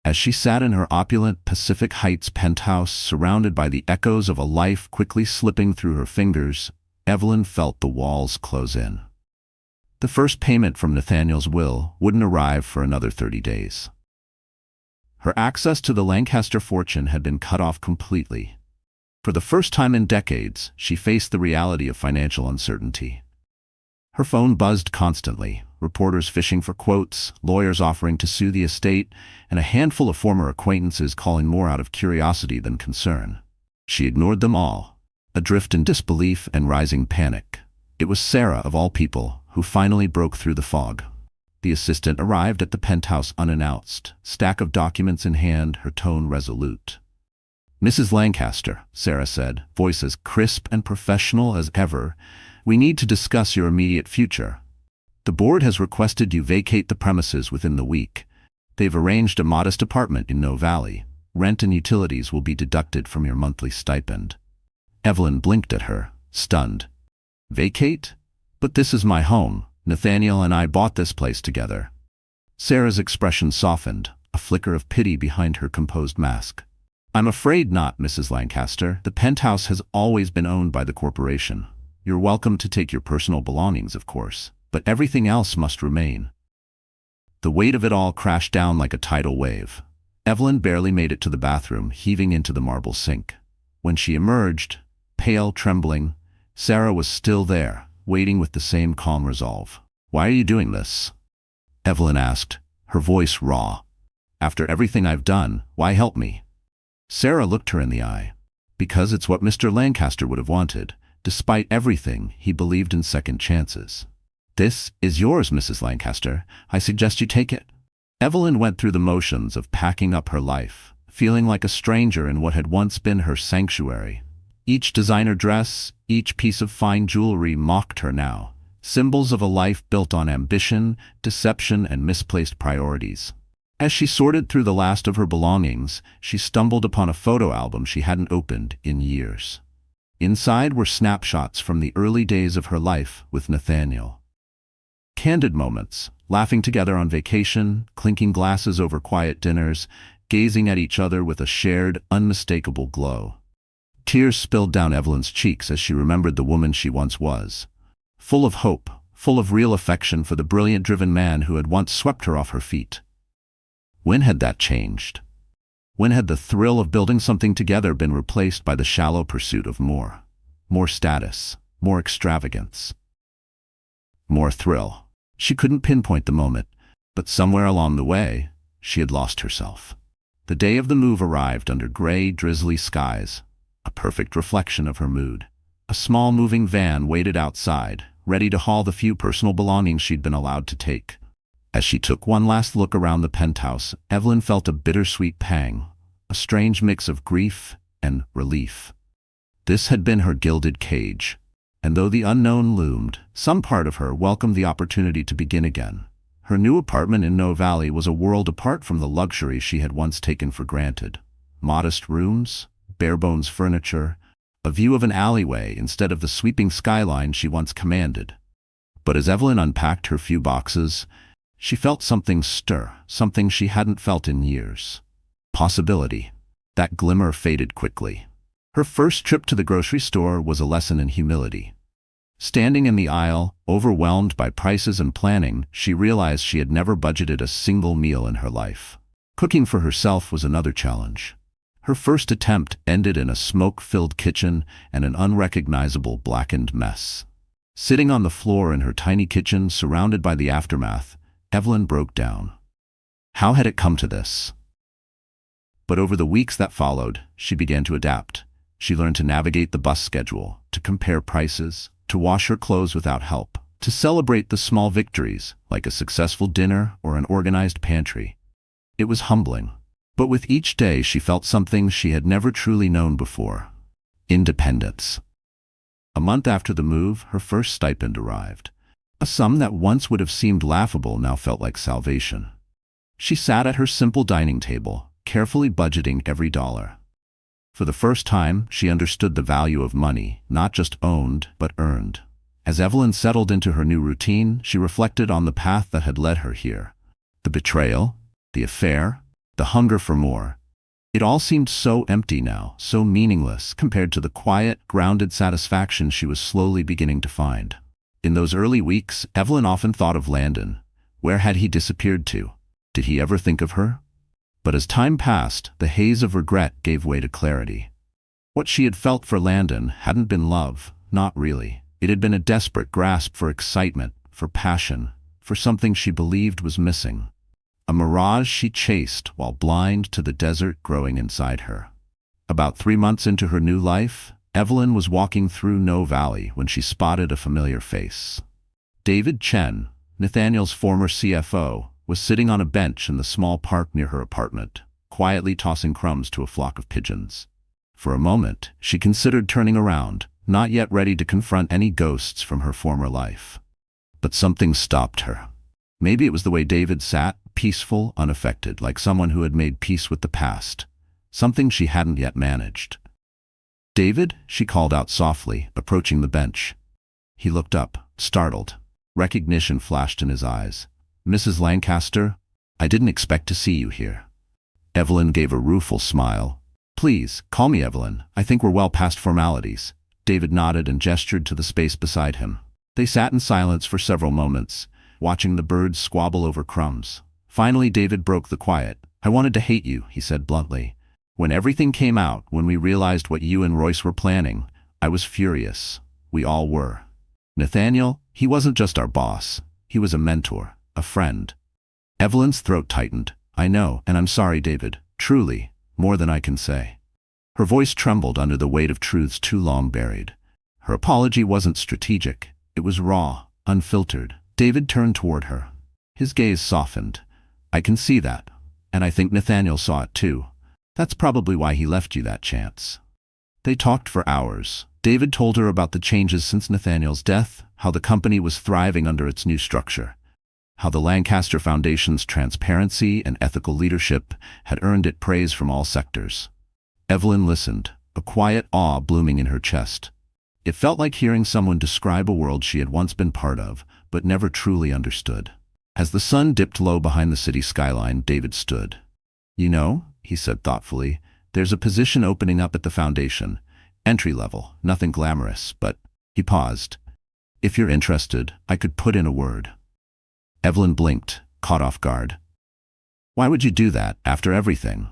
[SPEAKER 1] As she sat in her opulent Pacific Heights penthouse, surrounded by the echoes of a life quickly slipping through her fingers, Evelyn felt the walls close in. The first payment from Nathaniel's will wouldn't arrive for another 30 days. Her access to the Lancaster fortune had been cut off completely. For the first time in decades, she faced the reality of financial uncertainty. Her phone buzzed constantly, reporters fishing for quotes, lawyers offering to sue the estate, and a handful of former acquaintances calling more out of curiosity than concern. She ignored them all, adrift in disbelief and rising panic. It was Sarah, of all people, who finally broke through the fog. The assistant arrived at the penthouse unannounced, stack of documents in hand, her tone resolute. "Mrs. Lancaster," Sarah said, voice as crisp and professional as ever, "we need to discuss your immediate future. The board has requested you vacate the premises within the week. They've arranged a modest apartment in No Valley. Rent and utilities will be deducted from your monthly stipend." Evelyn blinked at her, stunned. "Vacate? But this is my home. Nathaniel and I bought this place together." Sarah's expression softened, a flicker of pity behind her composed mask. "I'm afraid not, Mrs. Lancaster. The penthouse has always been owned by the corporation. You're welcome to take your personal belongings, of course, but everything else must remain." The weight of it all crashed down like a tidal wave. Evelyn barely made it to the bathroom, heaving into the marble sink. When she emerged, pale, trembling, Sarah was still there, waiting with the same calm resolve. "Why are you doing this?" Evelyn asked, her voice raw. "After everything I've done, why help me?" Sarah looked her in the eye. "Because it's what Mr. Lancaster would have wanted. Despite everything, he believed in second chances." "This is yours, Mrs. Lancaster. I suggest you take it." Evelyn went through the motions of packing up her life, feeling like a stranger in what had once been her sanctuary. Each designer dress, each piece of fine jewelry mocked her now, symbols of a life built on ambition, deception, and misplaced priorities. As she sorted through the last of her belongings, she stumbled upon a photo album she hadn't opened in years. Inside were snapshots from the early days of her life with Nathaniel. Candid moments, laughing together on vacation, clinking glasses over quiet dinners, gazing at each other with a shared, unmistakable glow. Tears spilled down Evelyn's cheeks as she remembered the woman she once was. Full of hope, full of real affection for the brilliant, driven man who had once swept her off her feet. When had that changed? When had the thrill of building something together been replaced by the shallow pursuit of more? More status, more extravagance, more thrill. She couldn't pinpoint the moment, but somewhere along the way, she had lost herself. The day of the move arrived under gray, drizzly skies, a perfect reflection of her mood. A small moving van waited outside, ready to haul the few personal belongings she'd been allowed to take. As she took one last look around the penthouse, Evelyn felt a bittersweet pang, a strange mix of grief and relief. This had been her gilded cage, and though the unknown loomed, some part of her welcomed the opportunity to begin again. Her new apartment in No Valley was a world apart from the luxury she had once taken for granted. Modest rooms, bare-bones furniture, a view of an alleyway instead of the sweeping skyline she once commanded. But as Evelyn unpacked her few boxes, she felt something stir, something she hadn't felt in years. Possibility. That glimmer faded quickly. Her first trip to the grocery store was a lesson in humility. Standing in the aisle, overwhelmed by prices and planning, she realized she had never budgeted a single meal in her life. Cooking for herself was another challenge. Her first attempt ended in a smoke-filled kitchen and an unrecognizable blackened mess. Sitting on the floor in her tiny kitchen, surrounded by the aftermath, Evelyn broke down. How had it come to this? But over the weeks that followed, she began to adapt. She learned to navigate the bus schedule, to compare prices, to wash her clothes without help, to celebrate the small victories, like a successful dinner or an organized pantry. It was humbling. But with each day she felt something she had never truly known before: independence. A month after the move, her first stipend arrived. A sum that once would have seemed laughable now felt like salvation. She sat at her simple dining table, carefully budgeting every dollar. For the first time, she understood the value of money, not just owned, but earned. As Evelyn settled into her new routine, she reflected on the path that had led her here. The betrayal, the affair, the hunger for more. It all seemed so empty now, so meaningless, compared to the quiet, grounded satisfaction she was slowly beginning to find. In those early weeks, Evelyn often thought of Landon. Where had he disappeared to? Did he ever think of her? But as time passed, the haze of regret gave way to clarity. What she had felt for Landon hadn't been love, not really. It had been a desperate grasp for excitement, for passion, for something she believed was missing. A mirage she chased while blind to the desert growing inside her. About 3 months into her new life, Evelyn was walking through No Valley when she spotted a familiar face. David Chen, Nathaniel's former CFO, was sitting on a bench in the small park near her apartment, quietly tossing crumbs to a flock of pigeons. For a moment, she considered turning around, not yet ready to confront any ghosts from her former life. But something stopped her. Maybe it was the way David sat, peaceful, unaffected, like someone who had made peace with the past, something she hadn't yet managed. "David," she called out softly, approaching the bench. He looked up, startled. Recognition flashed in his eyes. "Mrs. Lancaster, I didn't expect to see you here." Evelyn gave a rueful smile. "Please, call me Evelyn. I think we're well past formalities." David nodded and gestured to the space beside him. They sat in silence for several moments, watching the birds squabble over crumbs. Finally, David broke the quiet. "I wanted to hate you," he said bluntly. "When everything came out, when we realized what you and Royce were planning, I was furious. We all were. Nathaniel, he wasn't just our boss. He was a mentor, a friend." Evelyn's throat tightened. "I know, and I'm sorry, David. Truly, more than I can say." Her voice trembled under the weight of truths too long buried. Her apology wasn't strategic. It was raw, unfiltered. David turned toward her. His gaze softened. "I can see that. And I think Nathaniel saw it too. That's probably why he left you that chance." They talked for hours. David told her about the changes since Nathaniel's death, how the company was thriving under its new structure, how the Lancaster Foundation's transparency and ethical leadership had earned it praise from all sectors. Evelyn listened, a quiet awe blooming in her chest. It felt like hearing someone describe a world she had once been part of, but never truly understood. As the sun dipped low behind the city skyline, David stood. "You know," he said thoughtfully, "there's a position opening up at the foundation. Entry level, nothing glamorous, but—" He paused. "If you're interested, I could put in a word." Evelyn blinked, caught off guard. "Why would you do that, after everything?"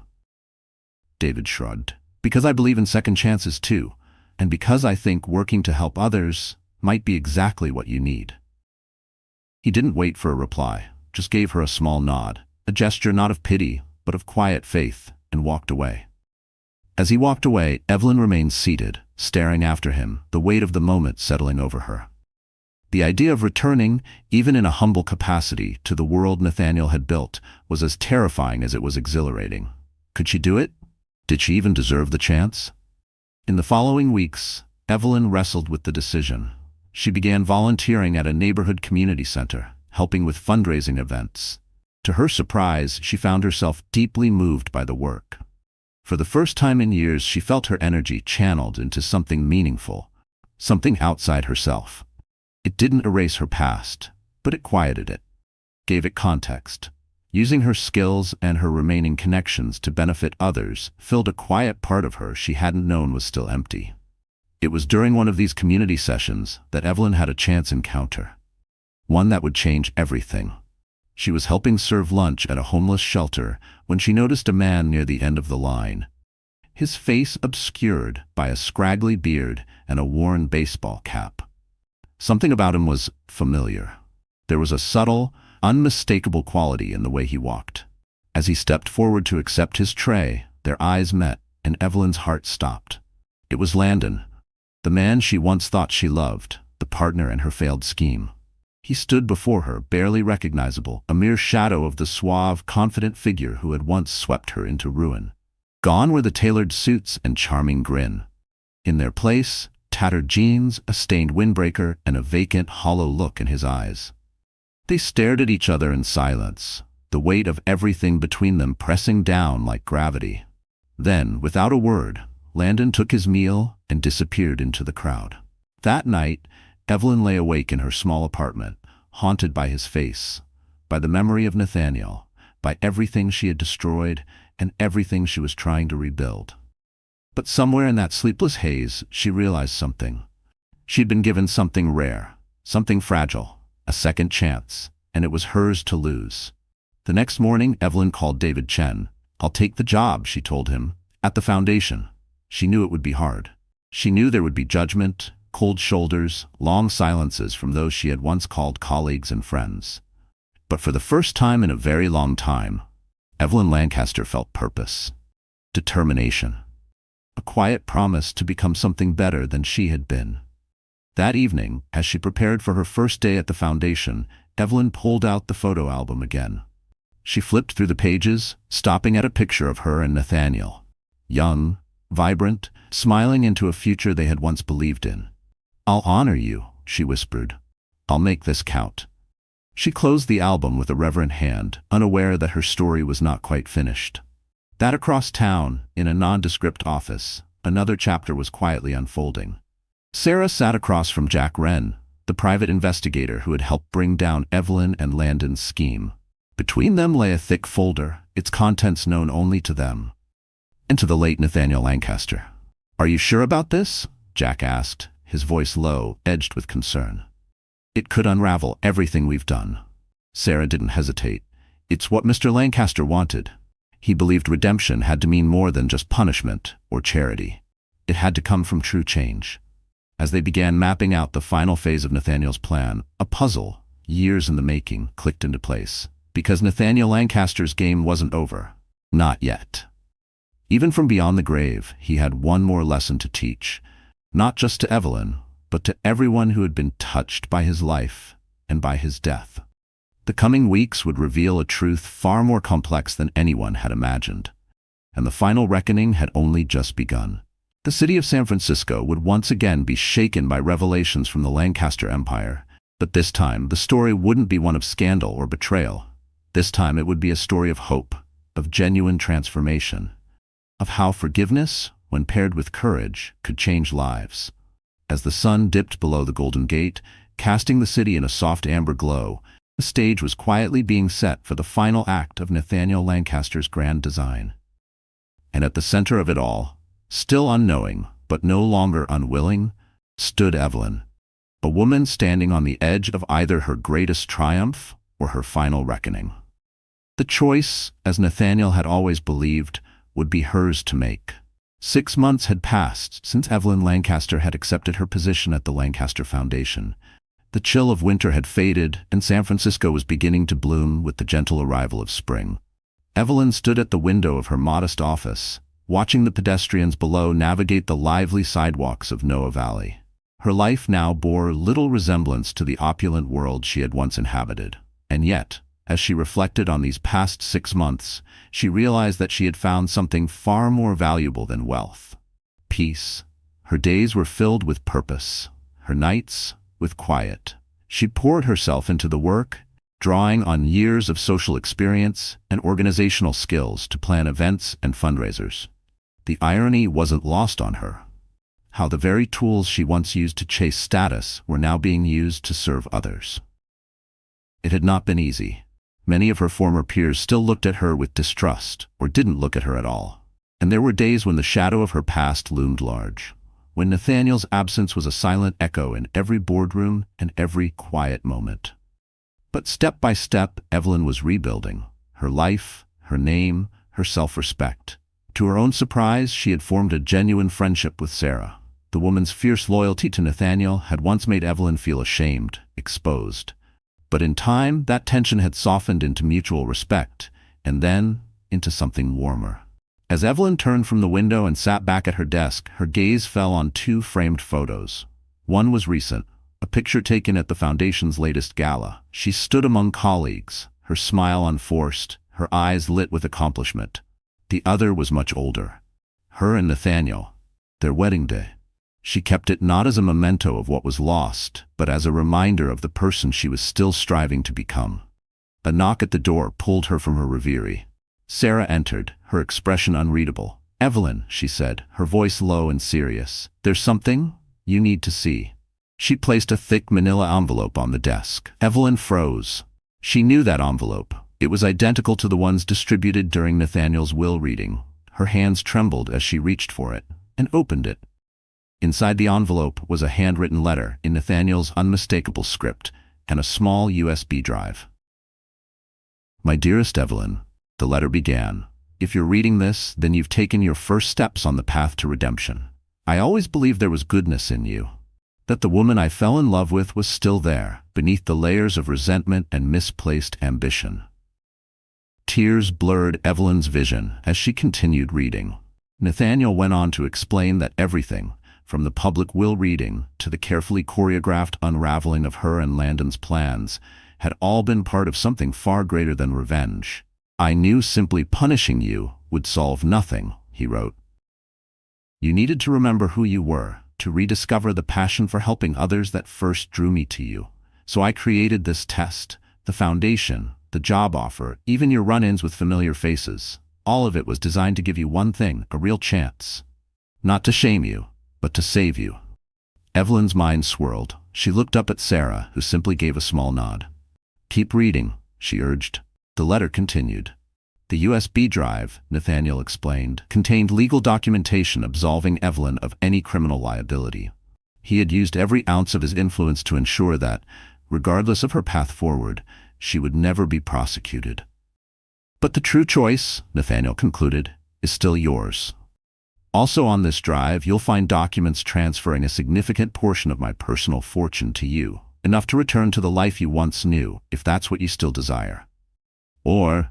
[SPEAKER 1] David shrugged. "Because I believe in second chances too, and because I think working to help others might be exactly what you need." He didn't wait for a reply, just gave her a small nod, a gesture not of pity, but of quiet faith, and walked away. As he walked away, Evelyn remained seated, staring after him, the weight of the moment settling over her. The idea of returning, even in a humble capacity, to the world Nathaniel had built was as terrifying as it was exhilarating. Could she do it? Did she even deserve the chance? In the following weeks, Evelyn wrestled with the decision. She began volunteering at a neighborhood community center, helping with fundraising events. To her surprise, she found herself deeply moved by the work. For the first time in years, she felt her energy channeled into something meaningful, something outside herself. It didn't erase her past, but it quieted it, gave it context. Using her skills and her remaining connections to benefit others filled a quiet part of her she hadn't known was still empty. It was during one of these community sessions that Evelyn had a chance encounter. One that would change everything. She was helping serve lunch at a homeless shelter when she noticed a man near the end of the line. His face obscured by a scraggly beard and a worn baseball cap. Something about him was familiar. There was a subtle, unmistakable quality in the way he walked. As he stepped forward to accept his tray, their eyes met, and Evelyn's heart stopped. It was Landon, the man she once thought she loved, the partner in her failed scheme. He stood before her, barely recognizable, a mere shadow of the suave, confident figure who had once swept her into ruin. Gone were the tailored suits and charming grin. In their place, tattered jeans, a stained windbreaker, and a vacant, hollow look in his eyes. They stared at each other in silence, the weight of everything between them pressing down like gravity. Then, without a word, Landon took his meal and disappeared into the crowd. That night, Evelyn lay awake in her small apartment, haunted by his face, by the memory of Nathaniel, by everything she had destroyed and everything she was trying to rebuild. But somewhere in that sleepless haze, she realized something. She'd been given something rare, something fragile, a second chance, and it was hers to lose. The next morning, Evelyn called David Chen. "I'll take the job," she told him, "at the foundation. She knew it would be hard. She knew there would be judgment, cold shoulders, long silences from those she had once called colleagues and friends. But for the first time in a very long time, Evelyn Lancaster felt purpose, determination, a quiet promise to become something better than she had been. That evening, as she prepared for her first day at the foundation, Evelyn pulled out the photo album again. She flipped through the pages, stopping at a picture of her and Nathaniel. Young, vibrant, smiling into a future they had once believed in. "I'll honor you," she whispered. "I'll make this count." She closed the album with a reverent hand, unaware that her story was not quite finished. That across town, in a nondescript office, another chapter was quietly unfolding. Sarah sat across from Jack Wren, the private investigator who had helped bring down Evelyn and Landon's scheme. Between them lay a thick folder, its contents known only to them, and to the late Nathaniel Lancaster. "Are you sure about this?" Jack asked, his voice low, edged with concern. "It could unravel everything we've done." Sarah didn't hesitate. "It's what Mr. Lancaster wanted. He believed redemption had to mean more than just punishment or charity. It had to come from true change." As they began mapping out the final phase of Nathaniel's plan, a puzzle, years in the making, clicked into place. Because Nathaniel Lancaster's game wasn't over. Not yet. Even from beyond the grave, he had one more lesson to teach. Not just to Evelyn, but to everyone who had been touched by his life and by his death. The coming weeks would reveal a truth far more complex than anyone had imagined. And the final reckoning had only just begun. The city of San Francisco would once again be shaken by revelations from the Lancaster Empire. But this time, the story wouldn't be one of scandal or betrayal. This time it would be a story of hope, of genuine transformation, of how forgiveness, when paired with courage, could change lives. As the sun dipped below the Golden Gate, casting the city in a soft amber glow, the stage was quietly being set for the final act of Nathaniel Lancaster's grand design. And at the center of it all, still unknowing, but no longer unwilling, stood Evelyn, a woman standing on the edge of either her greatest triumph or her final reckoning. The choice, as Nathaniel had always believed, would be hers to make. 6 months had passed since Evelyn Lancaster had accepted her position at the Lancaster Foundation. The chill of winter had faded, and San Francisco was beginning to bloom with the gentle arrival of spring. Evelyn stood at the window of her modest office, watching the pedestrians below navigate the lively sidewalks of Noah Valley. Her life now bore little resemblance to the opulent world she had once inhabited. And yet, as she reflected on these past 6 months, she realized that she had found something far more valuable than wealth: peace. Her days were filled with purpose, her nights with quiet. She poured herself into the work, drawing on years of social experience and organizational skills to plan events and fundraisers. The irony wasn't lost on her. How the very tools she once used to chase status were now being used to serve others. It had not been easy. Many of her former peers still looked at her with distrust, or didn't look at her at all. And there were days when the shadow of her past loomed large, when Nathaniel's absence was a silent echo in every boardroom and every quiet moment. But step by step, Evelyn was rebuilding her life, her name, her self-respect. To her own surprise, she had formed a genuine friendship with Sarah. The woman's fierce loyalty to Nathaniel had once made Evelyn feel ashamed, exposed. But in time, that tension had softened into mutual respect, and then into something warmer. As Evelyn turned from the window and sat back at her desk, her gaze fell on 2 framed photos. One was recent, a picture taken at the Foundation's latest gala. She stood among colleagues, her smile unforced, her eyes lit with accomplishment. The other was much older. Her and Nathaniel, their wedding day. She kept it not as a memento of what was lost, but as a reminder of the person she was still striving to become. A knock at the door pulled her from her reverie. Sarah entered, her expression unreadable. "Evelyn," she said, her voice low and serious, "there's something you need to see." She placed a thick manila envelope on the desk. Evelyn froze. She knew that envelope. It was identical to the ones distributed during Nathaniel's will reading. Her hands trembled as she reached for it and opened it. Inside the envelope was a handwritten letter in Nathaniel's unmistakable script and a small USB drive. "My dearest Evelyn," the letter began, If you're reading this, then you've taken your first steps on the path to redemption. I always believed there was goodness in you, that the woman I fell in love with was still there, beneath the layers of resentment and misplaced ambition. Tears blurred Evelyn's vision as she continued reading. Nathaniel went on to explain that everything, from the public will reading to the carefully choreographed unraveling of her and Landon's plans, had all been part of something far greater than revenge. I knew simply punishing you would solve nothing, he wrote. You needed to remember who you were, to rediscover the passion for helping others that first drew me to you. So I created this test, the foundation, the job offer, even your run-ins with familiar faces. All of it was designed to give you one thing, a real chance. Not to shame you, but to save you. Evelyn's mind swirled. She looked up at Sarah, who simply gave a small nod. Keep reading, she urged. The letter continued. The USB drive, Nathaniel explained, contained legal documentation absolving Evelyn of any criminal liability. He had used every ounce of his influence to ensure that, regardless of her path forward, she would never be prosecuted. But the true choice, Nathaniel concluded, is still yours. Also on this drive, you'll find documents transferring a significant portion of my personal fortune to you, enough to return to the life you once knew, if that's what you still desire. Or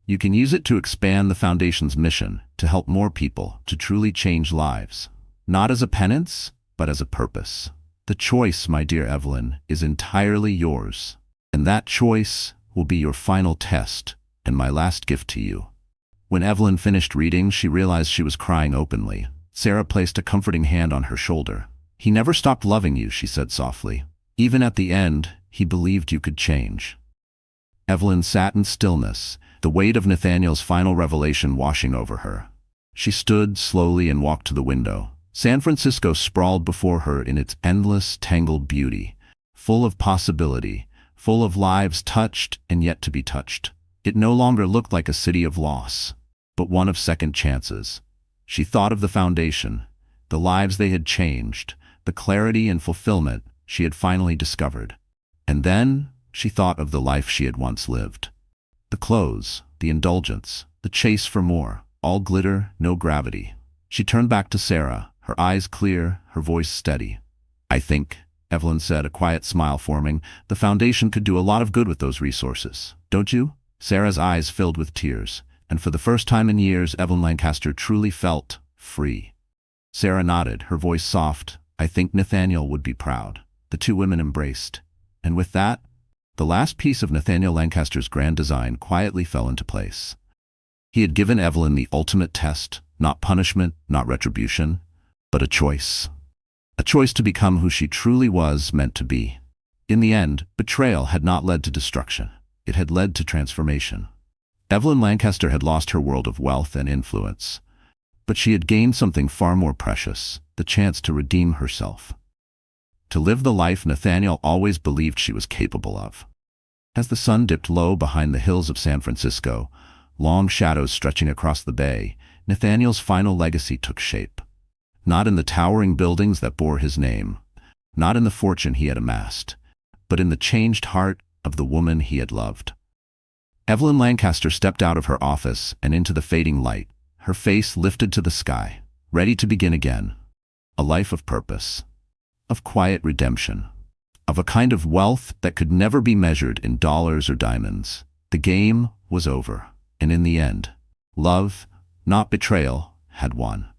[SPEAKER 1] you can use it to expand the Foundation's mission, to help more people, to truly change lives. Not as a penance, but as a purpose. The choice, my dear Evelyn, is entirely yours. And that choice will be your final test and my last gift to you. When Evelyn finished reading, she realized she was crying openly. Sarah placed a comforting hand on her shoulder. He never stopped loving you, she said softly. Even at the end, he believed you could change. Evelyn sat in stillness, the weight of Nathaniel's final revelation washing over her. She stood slowly and walked to the window. San Francisco sprawled before her in its endless, tangled beauty, full of possibility, full of lives touched and yet to be touched. It no longer looked like a city of loss, but one of second chances. She thought of the Foundation, the lives they had changed, the clarity and fulfillment she had finally discovered. And then she thought of the life she had once lived. The clothes, the indulgence, the chase for more, all glitter, no gravity. She turned back to Sarah, her eyes clear, her voice steady. I think, Evelyn said, a quiet smile forming, the Foundation could do a lot of good with those resources. Don't you? Sarah's eyes filled with tears, and for the first time in years, Evelyn Lancaster truly felt free. Sarah nodded, her voice soft. I think Nathaniel would be proud. The two women embraced. And with that, the last piece of Nathaniel Lancaster's grand design quietly fell into place. He had given Evelyn the ultimate test, not punishment, not retribution, but a choice. A choice to become who she truly was meant to be. In the end, betrayal had not led to destruction. It had led to transformation. Evelyn Lancaster had lost her world of wealth and influence, but she had gained something far more precious, the chance to redeem herself. To live the life Nathaniel always believed she was capable of. As the sun dipped low behind the hills of San Francisco, long shadows stretching across the bay, Nathaniel's final legacy took shape. Not in the towering buildings that bore his name, not in the fortune he had amassed, but in the changed heart of the woman he had loved. Evelyn Lancaster stepped out of her office and into the fading light, her face lifted to the sky, ready to begin again. A life of purpose, of quiet redemption, of a kind of wealth that could never be measured in dollars or diamonds. The game was over, and in the end, love, not betrayal, had won.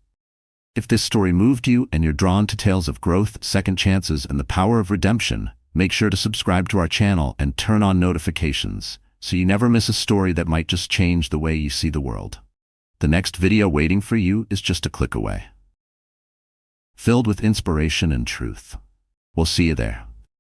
[SPEAKER 1] If this story moved you and you're drawn to tales of growth, second chances, and the power of redemption, make sure to subscribe to our channel and turn on notifications so you never miss a story that might just change the way you see the world. The next video waiting for you is just a click away, filled with inspiration and truth. We'll see you there.